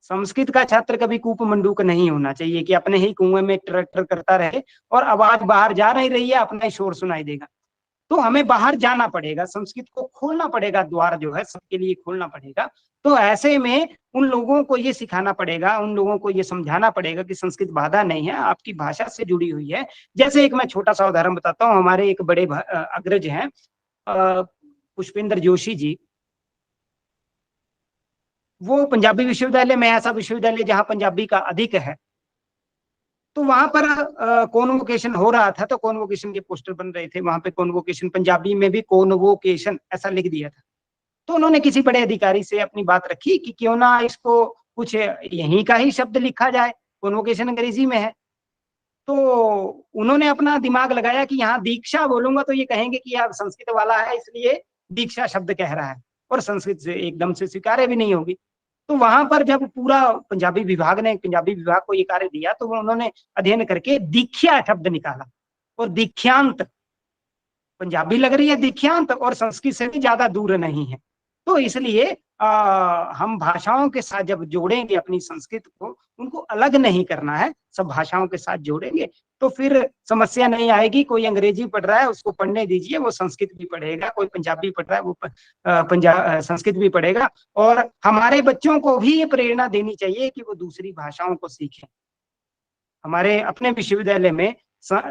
संस्कृत का छात्र कभी कूप मंडूक नहीं होना चाहिए कि अपने ही कुएं में ट्रैक्टर करता रहे और आवाज बाहर जा नहीं रही है, अपना ही शोर सुनाई देगा। तो हमें बाहर जाना पड़ेगा, संस्कृत को खोलना पड़ेगा, द्वार जो है सबके लिए खोलना पड़ेगा। तो ऐसे में उन लोगों को ये सिखाना पड़ेगा, उन लोगों को ये समझाना पड़ेगा कि संस्कृत बाधा नहीं है, आपकी भाषा से जुड़ी हुई है। जैसे एक मैं छोटा सा उदाहरण बताता हूँ। हमारे एक बड़े अग्रज हैं, पुष्पेंद्र जोशी जी। वो पंजाबी विश्वविद्यालय में, ऐसा विश्वविद्यालय जहाँ पंजाबी का अधिक है, तो वहां पर कॉन्वोकेशन हो रहा था, तो कॉन्वोकेशन के पोस्टर बन रहे थे। वहां पे कॉन्वोकेशन, पंजाबी में भी कॉन्वोकेशन ऐसा लिख दिया था। तो उन्होंने किसी बड़े अधिकारी से अपनी बात रखी कि क्यों ना इसको कुछ यहीं का ही शब्द लिखा जाए, कॉन्वोकेशन अंग्रेजी में है। तो उन्होंने अपना दिमाग लगाया कि यहाँ दीक्षा बोलूंगा तो ये कहेंगे कि यार संस्कृत वाला है इसलिए दीक्षा शब्द कह रहा है, और संस्कृत से एकदम से स्वीकार्य भी नहीं होगी। तो वहां पर जब पूरा पंजाबी विभाग को ये कार्य दिया, तो उन्होंने अध्ययन करके दीक्षा शब्द निकाला। और दीक्षांत, पंजाबी लग रही है दीक्षांत, और संस्कृत से भी ज्यादा दूर नहीं है। तो इसलिए हम भाषाओं के साथ जब जोड़ेंगे अपनी संस्कृत को, उनको अलग नहीं करना है, सब भाषाओं के साथ जोड़ेंगे तो फिर समस्या नहीं आएगी। कोई अंग्रेजी पढ़ रहा है उसको पढ़ने दीजिए, वो संस्कृत भी पढ़ेगा। कोई पंजाबी पढ़ रहा है वो संस्कृत भी पढ़ेगा। और हमारे बच्चों को भी ये प्रेरणा देनी चाहिए कि वो दूसरी भाषाओं को सीखें। हमारे अपने विश्वविद्यालय में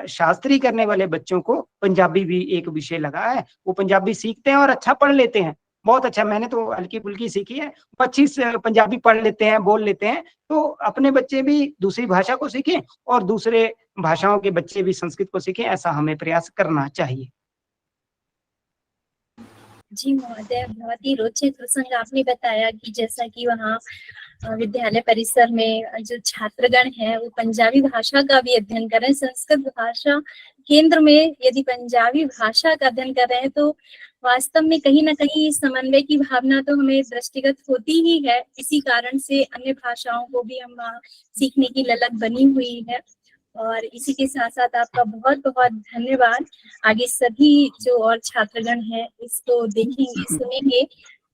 शास्त्री करने वाले बच्चों को पंजाबी भी एक विषय लगा है। वो पंजाबी सीखते हैं और अच्छा पढ़ लेते हैं, बहुत अच्छा। मैंने तो हल्की फुल्की सीखी है, अच्छी पंजाबी पढ़ लेते हैं, बोल लेते हैं। तो अपने बच्चे भी दूसरी भाषा को सीखें और दूसरे भाषाओं के बच्चे भी संस्कृत को सीखें, ऐसा हमें प्रयास करना चाहिए। जी महोदय, बहुत ही रोचक प्रसंग आपने बताया कि जैसा कि वहाँ विद्यालय परिसर में जो छात्रगण है वो पंजाबी भाषा का भी अध्ययन कर रहे हैं। संस्कृत भाषा केंद्र में यदि पंजाबी भाषा का अध्ययन कर रहे हैं तो वास्तव में कहीं ना कहीं समन्वय की भावना तो हमें दृष्टिगत होती ही है। इसी कारण से अन्य भाषाओं को भी हम सीखने की ललक बनी हुई है। और इसी के साथ साथ आपका बहुत बहुत धन्यवाद। आगे सभी जो और छात्रगण हैं इसको देखेंगे, सुनेंगे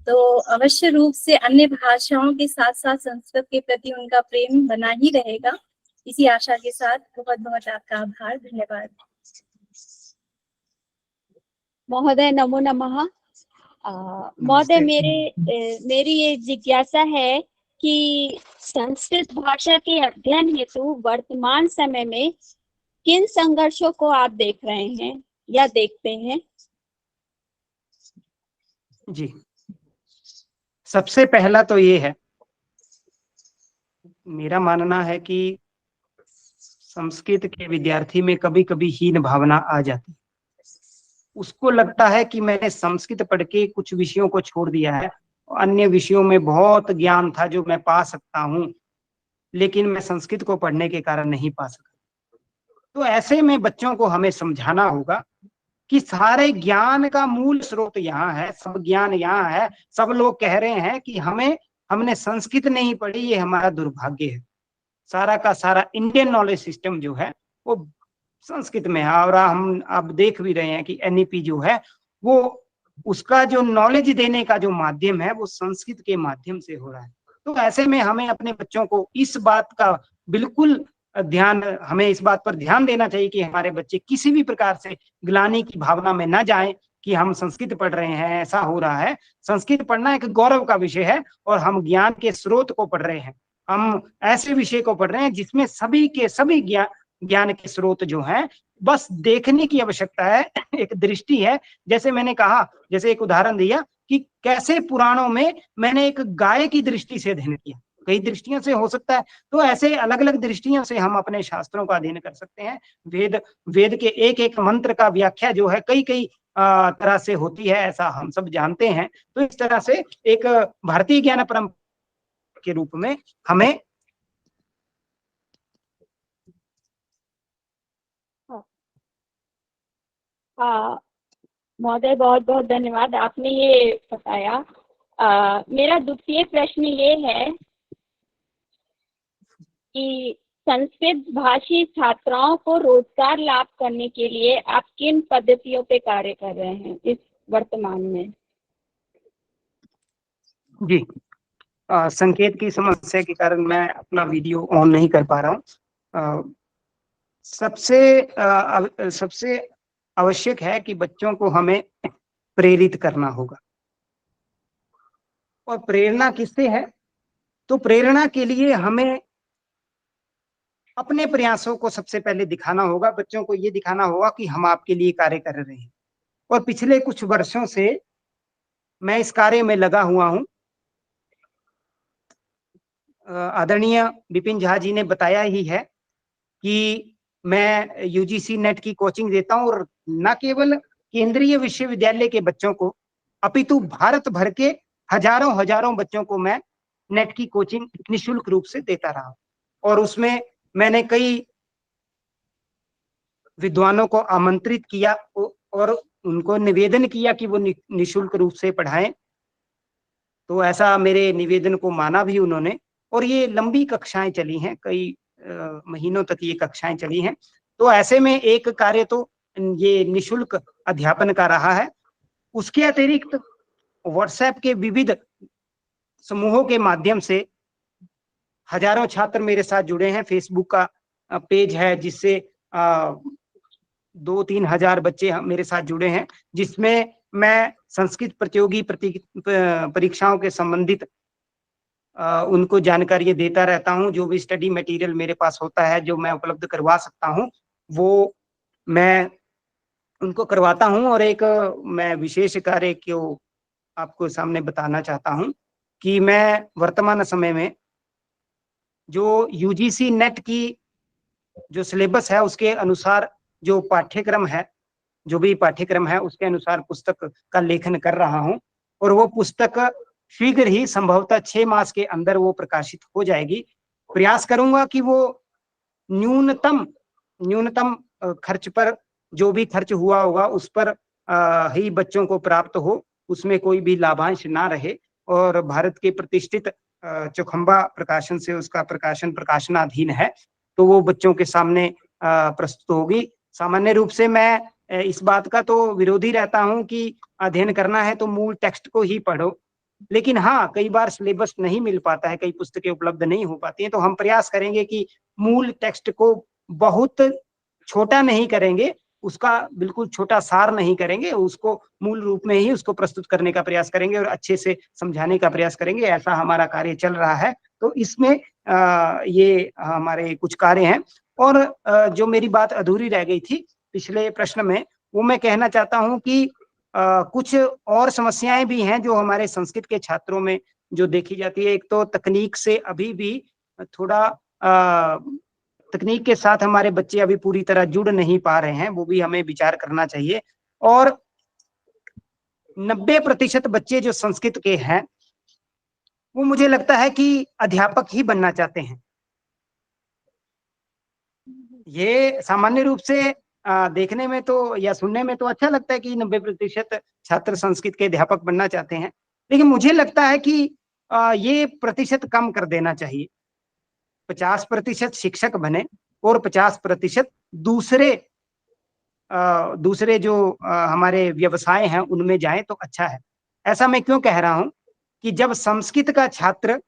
तो अवश्य रूप से अन्य भाषाओं के साथ साथ संस्कृत के प्रति उनका प्रेम बना ही रहेगा। इसी आशा के साथ बहुत बहुत आपका आभार, धन्यवाद। महोदय नमो नमः। महोदय मेरी ये जिज्ञासा है कि संस्कृत भाषा के अध्ययन हेतु वर्तमान समय में किन संघर्षों को आप देख रहे हैं या देखते हैं? जी, सबसे पहला तो ये है, मेरा मानना है कि संस्कृत के विद्यार्थी में कभी कभी हीन भावना आ जाती है। उसको लगता है कि मैंने संस्कृत पढ़ के कुछ विषयों को छोड़ दिया है, अन्य विषयों में बहुत ज्ञान था जो मैं पा सकता हूँ, लेकिन मैं संस्कृत को पढ़ने के कारण नहीं पा सका। तो ऐसे में बच्चों को हमें समझाना होगा कि सारे ज्ञान का मूल स्रोत यहाँ है, सब ज्ञान यहाँ है। सब लोग कह रहे हैं कि हमने संस्कृत नहीं पढ़ी, ये हमारा दुर्भाग्य है। सारा का सारा इंडियन नॉलेज सिस्टम जो है वो संस्कृत में है। और हम अब देख भी रहे हैं कि एनईपी जो है वो उसका जो नॉलेज देने का जो माध्यम है वो संस्कृत के माध्यम से हो रहा है। तो ऐसे में हमें अपने बच्चों को इस बात का बिल्कुल हमें इस बात पर ध्यान देना चाहिए कि हमारे बच्चे किसी भी प्रकार से ग्लानि की भावना में ना जाएं कि हम संस्कृत पढ़ रहे हैं, ऐसा हो रहा है। संस्कृत पढ़ना एक गौरव का विषय है और हम ज्ञान के स्रोत को पढ़ रहे हैं। हम ऐसे विषय को पढ़ रहे हैं जिसमें सभी के सभी ज्ञान के स्रोत जो हैं, बस देखने की आवश्यकता है, एक दृष्टि है। जैसे मैंने कहा, जैसे एक उदाहरण दिया कि कैसे पुराणों में मैंने एक गाय की दृष्टि से अध्ययन किया, कई दृष्टियों से हो सकता है, तो ऐसे अलग अलग दृष्टियों से हम अपने शास्त्रों का अध्ययन कर सकते हैं। वेद के एक एक मंत्र का व्याख्या जो है कई कई तरह से होती है, ऐसा हम सब जानते हैं। तो इस तरह से एक भारतीय ज्ञान परंपरा के रूप में हमें महोदय बहुत बहुत धन्यवाद, आपने ये बताया। मेरा द्वितीय प्रश्न ये है कि संस्कृत भाषी छात्राओं को रोजगार लाभ करने के लिए आप किन पद्धतियों पे कार्य कर रहे हैं इस वर्तमान में? जी, संकेत की समस्या के कारण मैं अपना वीडियो ऑन नहीं कर पा रहा हूँ। सबसे आवश्यक है कि बच्चों को हमें प्रेरित करना होगा। और प्रेरणा किससे है? तो प्रेरणा के लिए हमें अपने प्रयासों को सबसे पहले दिखाना होगा। बच्चों को ये दिखाना होगा कि हम आपके लिए कार्य कर रहे हैं। और पिछले कुछ वर्षों से मैं इस कार्य में लगा हुआ हूँ। आदरणीय विपिन झा जी ने बताया ही है कि मैं यूजीसी नेट की कोचिंग देता हूँ, और न केवल केंद्रीय विश्वविद्यालय के बच्चों को, अपितु भारत भर के हजारों हजारों बच्चों को मैं नेट की कोचिंग निःशुल्क रूप से देता रहा। और उसमें मैंने कई विद्वानों को आमंत्रित किया और उनको निवेदन किया कि वो निःशुल्क रूप से पढ़ाएं। तो ऐसा मेरे निवेदन को माना भी उन्होंने, और ये लंबी कक्षाएं चली हैं, कई महीनों तक ये कक्षाएं चली हैं। तो ऐसे में एक कार्य तो ये निःशुल्क अध्यापन का रहा है। उसके अतिरिक्त व्हाट्सएप के विविध समूहों के माध्यम से हजारों छात्र मेरे साथ जुड़े हैं। फेसबुक का पेज है जिससे 2-3 हजार बच्चे मेरे साथ जुड़े हैं, जिसमें मैं संस्कृत प्रतियोगी परीक्षाओं के संबंधित उनको जानकारी देता रहता हूं। जो भी स्टडी मटेरियल मेरे पास होता है, जो मैं उपलब्ध करवा सकता हूं, वो मैं उनको करवाता हूं। और एक मैं विशेष कार्य को आपको सामने बताना चाहता हूं कि मैं वर्तमान समय में जो यूजीसी नेट की जो सिलेबस है उसके अनुसार जो पाठ्यक्रम है, जो भी पाठ्यक्रम है उसके अनुसार पुस्तक का लेखन कर रहा हूं। और वो पुस्तक शीघ्र ही, संभवतः 6 मास के अंदर वो प्रकाशित हो जाएगी। प्रयास करूंगा कि वो न्यूनतम खर्च पर, जो भी खर्च हुआ होगा उस पर ही बच्चों को प्राप्त हो, उसमें कोई भी लाभांश ना रहे। और भारत के प्रतिष्ठित चौखंबा प्रकाशन से उसका प्रकाशनाधीन है, तो वो बच्चों के सामने प्रस्तुत होगी। सामान्य रूप से मैं इस बात का तो विरोधी रहता हूं कि अध्ययन करना है तो मूल टेक्स्ट को ही पढ़ो, लेकिन हाँ, कई बार सिलेबस नहीं मिल पाता है, कई पुस्तकें उपलब्ध नहीं हो पाती हैं, तो हम प्रयास करेंगे कि मूल टेक्स्ट को बहुत छोटा नहीं करेंगे, उसका बिल्कुल छोटा सार नहीं करेंगे, उसको मूल रूप में ही उसको प्रस्तुत करने का प्रयास करेंगे और अच्छे से समझाने का प्रयास करेंगे। ऐसा हमारा कार्य चल रहा है। तो इसमें ये हमारे कुछ कार्य हैं। और जो मेरी बात अधूरी रह गई थी पिछले प्रश्न में, वो मैं कहना चाहता हूं कि कुछ और समस्याएं भी हैं जो हमारे संस्कृत के छात्रों में जो देखी जाती है। एक तो तकनीक से अभी भी थोड़ा तकनीक के साथ हमारे बच्चे अभी पूरी तरह जुड़ नहीं पा रहे हैं, वो भी हमें विचार करना चाहिए। और 90% बच्चे जो संस्कृत के हैं वो मुझे लगता है कि अध्यापक ही बनना चाहते हैं। ये सामान्य रूप से देखने में तो या सुनने में तो अच्छा लगता है कि 90% छात्र संस्कृत के अध्यापक बनना चाहते हैं, लेकिन मुझे लगता है कि ये प्रतिशत कम कर देना चाहिए। 50% शिक्षक बने और 50% दूसरे जो हमारे व्यवसाय हैं उनमें जाएं तो अच्छा है। ऐसा मैं क्यों कह रहा हूं कि जब संस्कृत का छात्र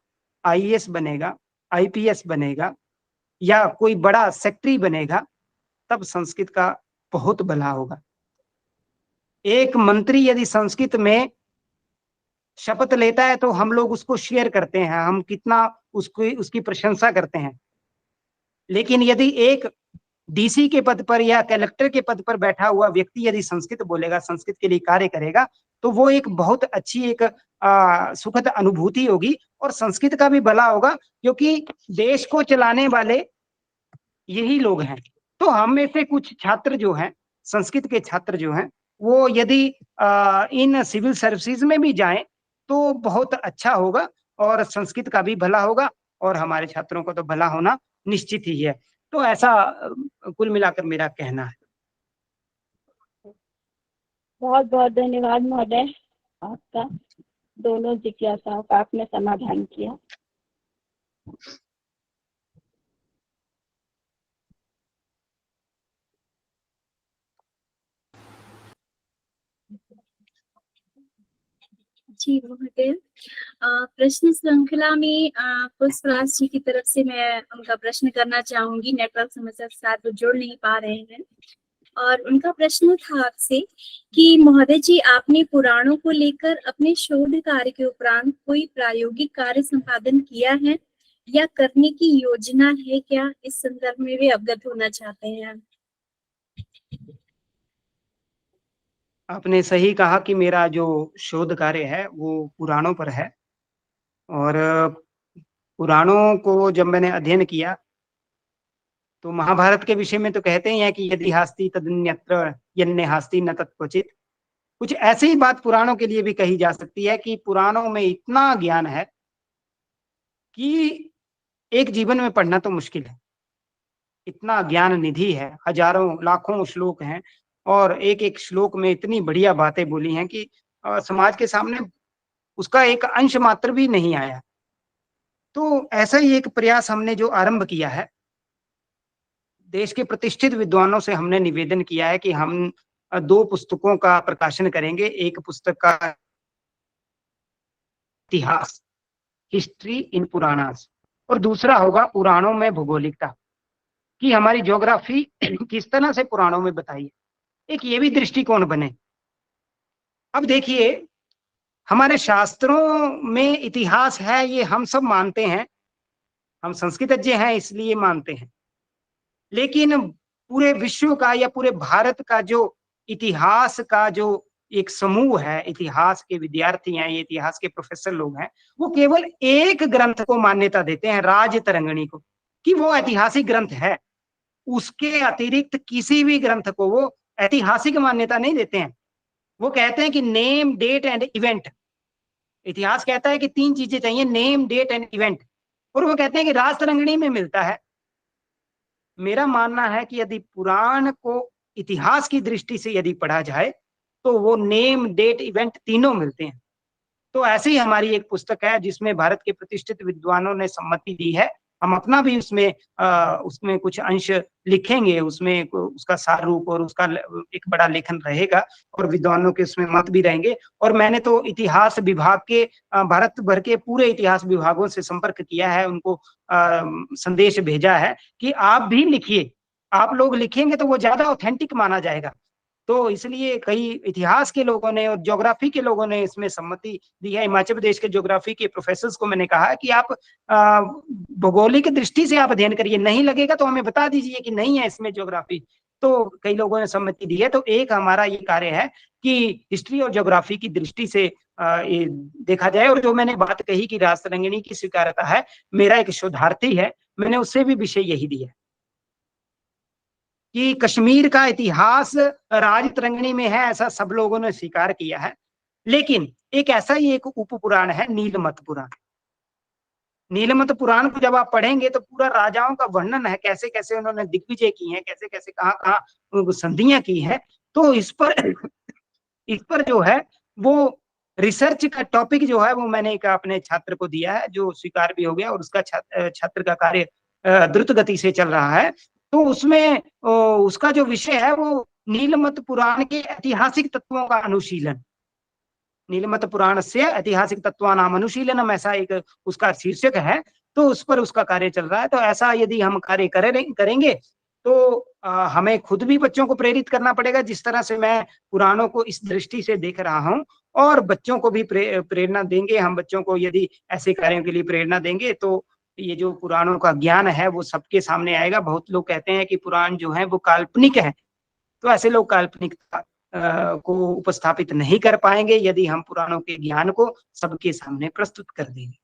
आईएएस बनेगा, आईपीएस बनेगा, या कोई बड़ा सेक्रेटरी बनेगा, तब संस्कृत का बहुत भला होगा। एक मंत्री यदि संस्कृत में शपथ लेता है तो हम लोग उसको शेयर करते हैं, हम कितना उसकी प्रशंसा करते हैं। लेकिन यदि एक डीसी के पद पर या कलेक्टर के पद पर बैठा हुआ व्यक्ति यदि संस्कृत बोलेगा, संस्कृत के लिए कार्य करेगा, तो वो एक बहुत अच्छी एक सुखद अनुभूति होगी और संस्कृत का भी भला होगा, क्योंकि देश को चलाने वाले यही लोग हैं। तो हम में से कुछ छात्र जो हैं, संस्कृत के छात्र जो हैं, वो यदि इन सिविल सर्विसेज में भी जाएं तो बहुत अच्छा होगा और संस्कृत का भी भला होगा और हमारे छात्रों को तो भला होना निश्चित ही है। तो ऐसा कुल मिलाकर मेरा कहना है। बहुत बहुत धन्यवाद महोदय, आपका दोनों जिज्ञासाओं का आपने समाधान किया। जी महोदय, प्रश्न श्रृंखला में पुष्पराज जी की तरफ से मैं उनका प्रश्न करना चाहूंगी। नेटवर्क समस्या के साथ वो जुड़ नहीं पा रहे हैं और उनका प्रश्न था आपसे कि महोदय जी, आपने पुराणों को लेकर अपने शोध कार्य के उपरांत कोई प्रायोगिक कार्य संपादन किया है या करने की योजना है क्या? इस संदर्भ में भी अवगत होना चाहते हैं। आपने सही कहा कि मेरा जो शोध कार्य है वो पुराणों पर है और पुराणों को जब मैंने अध्ययन किया तो महाभारत के विषय में तो कहते ही हैं कि यदि हास्ति तदन्यत्र यन्ने हास्ति न तत्क्वचित्। कुछ ऐसी ही बात पुराणों के लिए भी कही जा सकती है कि पुराणों में इतना ज्ञान है कि एक जीवन में पढ़ना तो मुश्किल है। इतना ज्ञान निधि है, हजारों लाखों श्लोक हैं और एक एक श्लोक में इतनी बढ़िया बातें बोली हैं कि समाज के सामने उसका एक अंश मात्र भी नहीं आया। तो ऐसा ही एक प्रयास हमने जो आरंभ किया है, देश के प्रतिष्ठित विद्वानों से हमने निवेदन किया है कि हम 2 पुस्तकों का प्रकाशन करेंगे। एक पुस्तक का इतिहास, हिस्ट्री इन पुराणास, और दूसरा होगा पुराणों में भौगोलिकता, कि हमारी ज्योग्राफी किस तरह से पुराणों में बताई है। एक ये भी दृष्टिकोण बने। अब देखिए, हमारे शास्त्रों में इतिहास है, ये हम सब मानते हैं, हम संस्कृतज्ञ हैं इसलिए मानते हैं। लेकिन पूरे विश्व का या पूरे भारत का जो इतिहास का जो एक समूह है, इतिहास के विद्यार्थी हैं, ये इतिहास के प्रोफेसर लोग हैं, वो केवल एक ग्रंथ को मान्यता देते हैं, राजतरंगिणी को, कि वो ऐतिहासिक ग्रंथ है। उसके अतिरिक्त किसी भी ग्रंथ को वो ऐतिहासिक मान्यता नहीं देते हैं। वो कहते हैं कि नेम, डेट एंड इवेंट। इतिहास कहता है कि 3 चीजें चाहिए, नेम, डेट एंड इवेंट, और वो कहते हैं कि राजतरंगिणी में मिलता है। मेरा मानना है कि यदि पुराण को इतिहास की दृष्टि से यदि पढ़ा जाए तो वो नेम, डेट, इवेंट तीनों मिलते हैं। तो ऐसे ही हमारी एक पुस्तक है जिसमें भारत के प्रतिष्ठित विद्वानों ने सम्मति दी है। हम अपना भी उसमें कुछ अंश लिखेंगे, उसमें उसका सार रूप और उसका एक बड़ा लेखन रहेगा और विद्वानों के उसमें मत भी रहेंगे। और मैंने तो इतिहास विभाग के भारत भर के पूरे इतिहास विभागों से संपर्क किया है, उनको संदेश भेजा है कि आप भी लिखिए, आप लोग लिखेंगे तो वो ज्यादा ऑथेंटिक माना जाएगा। तो इसलिए कई इतिहास के लोगों ने और ज्योग्राफी के लोगों ने इसमें सम्मति दी है। हिमाचल प्रदेश के ज्योग्राफी के प्रोफेसर्स को मैंने कहा कि आप भौगोलिक दृष्टि से आप अध्ययन करिए, नहीं लगेगा तो हमें बता दीजिए कि नहीं है इसमें ज्योग्राफी। तो कई लोगों ने सम्मति दी है। तो एक हमारा ये कार्य है कि हिस्ट्री और ज्योग्राफी की दृष्टि से ये देखा जाए। और जो मैंने बात कही कि राजतरंगिणी की स्वीकार्यता है, मेरा एक शोधार्थी है, मैंने उससे भी विषय यही दिया कि कश्मीर का इतिहास राजतरंगिणी में है, ऐसा सब लोगों ने स्वीकार किया है। लेकिन एक ऐसा ही एक उपपुराण है, नीलमत पुराण। नीलमत पुराण को जब आप पढ़ेंगे तो पूरा राजाओं का वर्णन है, कैसे कैसे उन्होंने दिग्विजय की है, कैसे कैसे कहाँ कहाँ संधियां की है। तो इस पर जो है वो रिसर्च का टॉपिक जो है वो मैंने एक अपने छात्र को दिया है, जो स्वीकार भी हो गया और उसका छात्र का कार्य द्रुत गति से चल रहा है। तो उसमें उसका जो विषय है वो नीलमत पुराण के ऐतिहासिक तत्वों का अनुशीलन, नीलमत पुराण से ऐतिहासिक तत्वानाम अनुशीलनम, ऐसा एक उसका शीर्षक है। तो उस पर उसका कार्य चल रहा है। तो ऐसा यदि हम कार्य करेंगे तो हमें खुद भी बच्चों को प्रेरित करना पड़ेगा, जिस तरह से मैं पुराणों को इस दृष्टि से देख रहा हूँ, और बच्चों को भी प्रेरणा देंगे। हम बच्चों को यदि ऐसे कार्यों के लिए प्रेरणा देंगे तो ये जो पुराणों का ज्ञान है वो सबके सामने आएगा। बहुत लोग कहते हैं कि पुराण जो है वो काल्पनिक है, तो ऐसे लोग काल्पनिकता को उपस्थापित नहीं कर पाएंगे यदि हम पुराणों के ज्ञान को सबके सामने प्रस्तुत कर देंगे।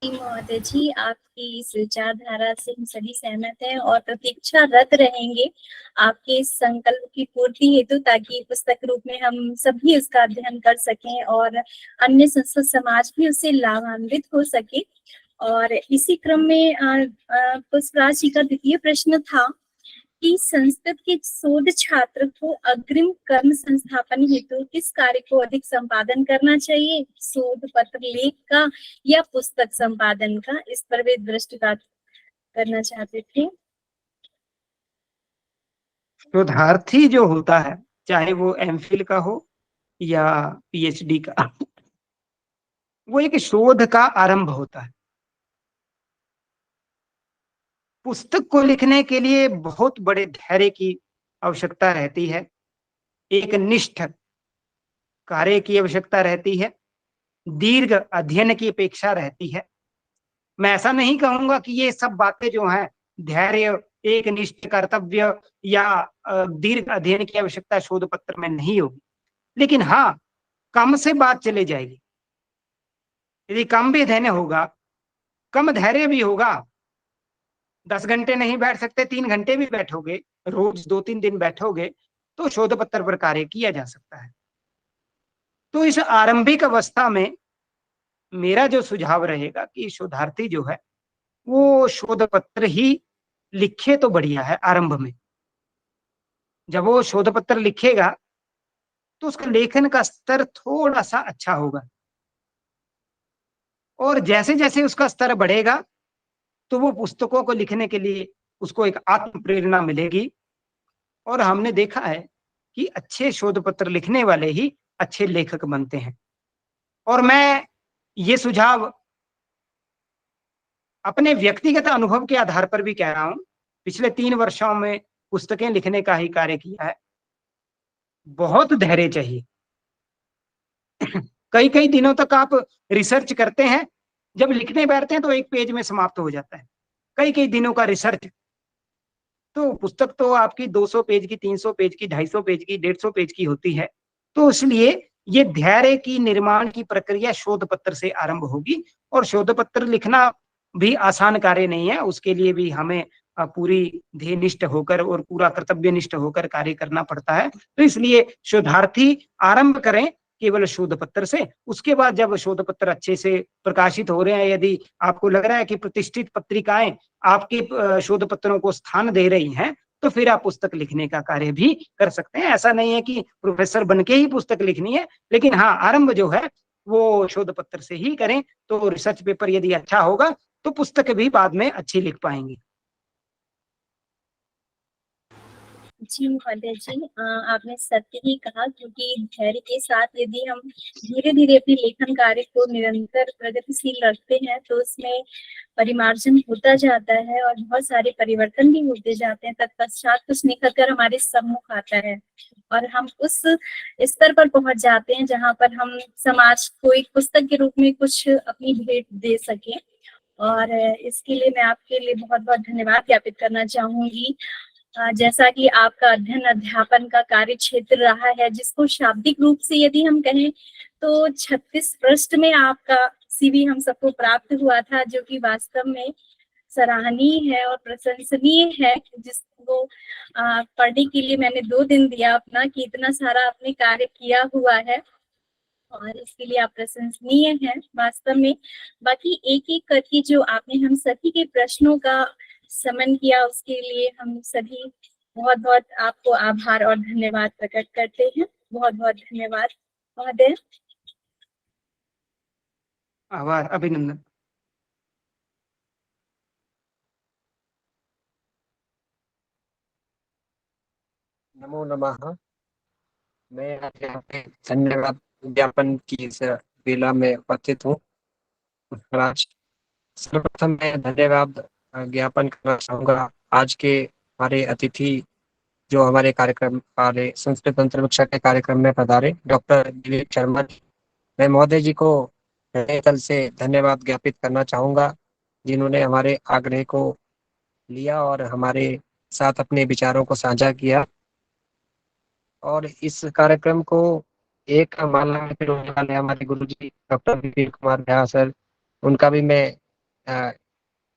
महोदय जी, आपकी इस विचारधारा से हम सभी सहमत हैं और प्रतीक्षारत रहेंगे आपके इस संकल्प की पूर्ति हेतु, ताकि पुस्तक रूप में हम सभी उसका अध्ययन कर सकें और अन्य संस्कृत समाज भी उससे लाभान्वित हो सके। और इसी क्रम में पुष्पराज जी का द्वितीय प्रश्न था कि संस्कृत के शोध छात्र को अग्रिम कर्म संस्थापन हेतु किस कार्य को अधिक संपादन करना चाहिए, शोध पत्र लेख का या पुस्तक संपादन का? इस पर वे दृष्टिपात करना चाहते थे। शोधार्थी जो होता है, चाहे वो एमफिल का हो या पीएचडी का, वो एक शोध का आरंभ होता है। पुस्तक को लिखने के लिए बहुत बड़े धैर्य की आवश्यकता रहती है, एक निष्ठ कार्य की आवश्यकता रहती है, दीर्घ अध्ययन की अपेक्षा रहती है। मैं ऐसा नहीं कहूंगा कि ये सब बातें जो हैं, धैर्य, एक निष्ठ कर्तव्य या दीर्घ अध्ययन की आवश्यकता शोध पत्र में नहीं होगी, लेकिन हाँ, कम से बात चले जाएगी। यदि कम भी अध्ययन होगा, कम धैर्य भी होगा, 10 घंटे नहीं बैठ सकते, 3 घंटे भी बैठोगे, रोज 2-3 दिन बैठोगे, तो शोध पत्र पर कार्य किया जा सकता है। तो इस आरंभिक अवस्था में मेरा जो सुझाव रहेगा कि शोधार्थी जो है वो शोध पत्र ही लिखे तो बढ़िया है। आरंभ में जब वो शोध पत्र लिखेगा तो उसका लेखन का स्तर थोड़ा सा अच्छा होगा, और जैसे जैसे उसका स्तर बढ़ेगा तो वो पुस्तकों को लिखने के लिए उसको एक आत्म प्रेरणा मिलेगी। और हमने देखा है कि अच्छे शोध पत्र लिखने वाले ही अच्छे लेखक बनते हैं। और मैं ये सुझाव अपने व्यक्तिगत अनुभव के आधार पर भी कह रहा हूं। पिछले 3 वर्षों में पुस्तकें लिखने का ही कार्य किया है। बहुत धैर्य चाहिए। कई कई दिनों तक आप रिसर्च करते हैं, जब लिखने बैठते हैं तो 1 पेज में समाप्त हो जाता है। कई कई दिनों का रिसर्च, तो पुस्तक तो आपकी 200 पेज की, 300 पेज की, 250 पेज की, 150 पेज की होती है। तो इसलिए ये धैर्य की निर्माण की प्रक्रिया शोध पत्र से आरंभ होगी। और शोध पत्र लिखना भी आसान कार्य नहीं है, उसके लिए भी हमें पूरी ध्येयनिष्ठ होकर और पूरा कर्तव्यनिष्ठ होकर कार्य करना पड़ता है। तो इसलिए शोधार्थी आरंभ करें केवल शोध पत्र से। उसके बाद जब शोध पत्र अच्छे से प्रकाशित हो रहे हैं, यदि आपको लग रहा है कि प्रतिष्ठित पत्रिकाएं आपके शोध पत्रों को स्थान दे रही हैं, तो फिर आप पुस्तक लिखने का कार्य भी कर सकते हैं। ऐसा नहीं है कि प्रोफेसर बनके ही पुस्तक लिखनी है, लेकिन हाँ, आरंभ जो है वो शोध पत्र से ही करें। तो रिसर्च पेपर यदि अच्छा होगा तो पुस्तक भी बाद में अच्छी लिख पाएंगे। जी महोदय जी, आपने सत्य ही कहा, क्योंकि धैर्य के साथ यदि हम धीरे धीरे अपने लेखन कार्य को निरंतर प्रगतिशील रखते हैं तो उसमें परिमार्जन होता जाता है और बहुत सारे परिवर्तन भी होते जाते हैं। तत्पश्चात कुछ निकल कर हमारे सम्मुख आता है और हम उस स्तर पर पहुंच जाते हैं जहां पर हम समाज को एक पुस्तक के रूप में कुछ अपनी भेंट दे सके। और इसके लिए मैं आपके लिए बहुत बहुत धन्यवाद ज्ञापित करना चाहूंगी। जैसा कि आपका अध्ययन अध्यापन का कार्य क्षेत्र रहा है, जिसको शाब्दिक रूप से यदि हम कहें तो 36 पृष्ठ में आपका CV हम सबको प्राप्त हुआ था, जो कि वास्तव में सराहनीय है और प्रशंसनीय है, जिसको पढ़ने के लिए मैंने 2 दिन दिया अपना, कि इतना सारा आपने कार्य किया हुआ है और इसके लिए आप प्रशंसनीय हैं वास्तव में। बाकी एक एक करके जो आपने हम सभी के प्रश्नों का समन किया, उसके लिए हम सभी बहुत बहुत आपको आभार और धन्यवाद प्रकट करते हैं। बहुत बहुत धन्यवाद महोदय। आभार, अभिनंदन। नमो नमः। मैं आज यहाँ पे धन्यवाद ज्ञापन की इस बेला में उपस्थित हूँ। महाराज, सर्वप्रथम मैं धन्यवाद ज्ञापन करना चाहूंगा आज के हमारे अतिथि जो हमारे कार्यक्रम हमारे संस्कृत अंतरिक्षा के कार्यक्रम में पधारे डॉक्टर दिलीप शर्मा जी। मैं महोदय जी को हृदय तल से धन्यवाद ज्ञापित करना चाहूंगा, जिन्होंने हमारे आग्रह को लिया और हमारे साथ अपने विचारों को साझा किया। और इस कार्यक्रम को एक माला में पिरोने वाले हमारे गुरुजी डॉक्टर विपिन कुमार झा सर, उनका भी मैं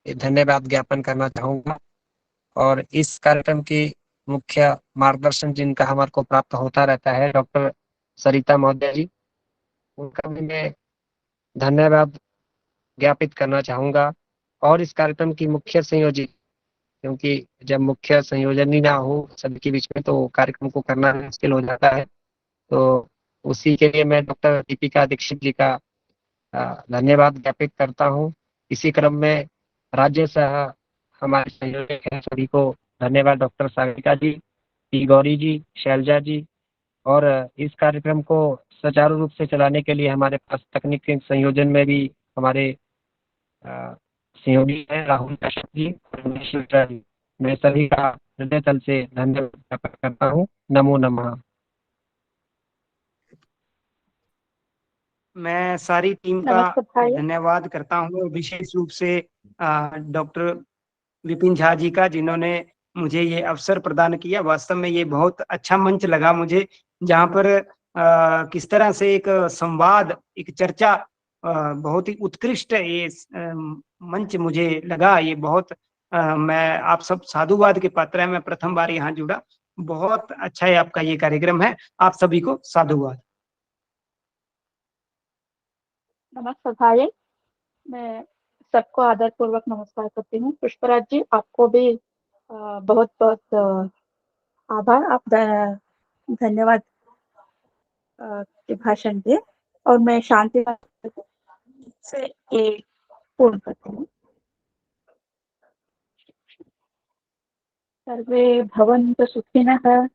धन्यवाद ज्ञापन करना चाहूंगा। और इस कार्यक्रम की मुख्य मार्गदर्शन जिनका हमारे को प्राप्त होता रहता है डॉक्टर सरिता महोदय जी, उनका भी मैं धन्यवाद ज्ञापित करना चाहूंगा। और इस कार्यक्रम की मुख्य संयोजी, क्योंकि जब मुख्य संयोजन ही ना हो सभी के बीच में तो कार्यक्रम को करना मुश्किल हो जाता है, तो उसी के लिए मैं डॉक्टर दीपिका दीक्षित जी का धन्यवाद ज्ञापित करता हूँ। इसी क्रम में राज्य सह हमारे संयोजक हैं सभी को धन्यवाद, डॉक्टर सागरिका जी, पी गौरी जी, शैलजा जी। और इस कार्यक्रम को सुचारू रूप से चलाने के लिए हमारे पास तकनीकी संयोजन में भी हमारे सहयोगी हैं राहुल कश्यप जी और उमेश मिश्रा जी। मैं सभी का हृदय तल से धन्यवाद ज्ञापन करता हूँ। नमो नमः। मैं सारी टीम का धन्यवाद करता हूँ, विशेष रूप से डॉक्टर विपिन झा जी का, जिन्होंने मुझे ये अवसर प्रदान किया। वास्तव में ये बहुत अच्छा मंच लगा मुझे, जहाँ पर किस तरह से एक संवाद, एक चर्चा, बहुत ही उत्कृष्ट ये मंच मुझे लगा। ये बहुत मैं आप सब साधुवाद के पात्र है। मैं प्रथम बार यहाँ जुड़ा। बहुत अच्छा है आपका ये कार्यक्रम है। आप सभी को साधुवाद। नमस्कार भाई, मैं सबको आदर पूर्वक नमस्कार करती हूँ। पुष्पराज जी, आपको भी बहुत बहुत आभार। आप धन्यवाद के भाषण दिए और मैं शांति से ये पूर्ण करती हूँ। सर्वे भवन्तु सुखिनः,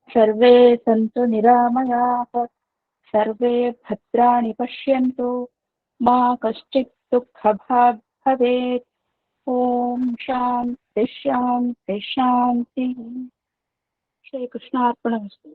सर्वे सन्तु निरामयाः, सर्वे भद्राणि पश्यन्तु, मा कश्चित् दुःखभाग् भवेत्। ओम शांति शांति शांति। श्री कृष्णार्पणमस्तु।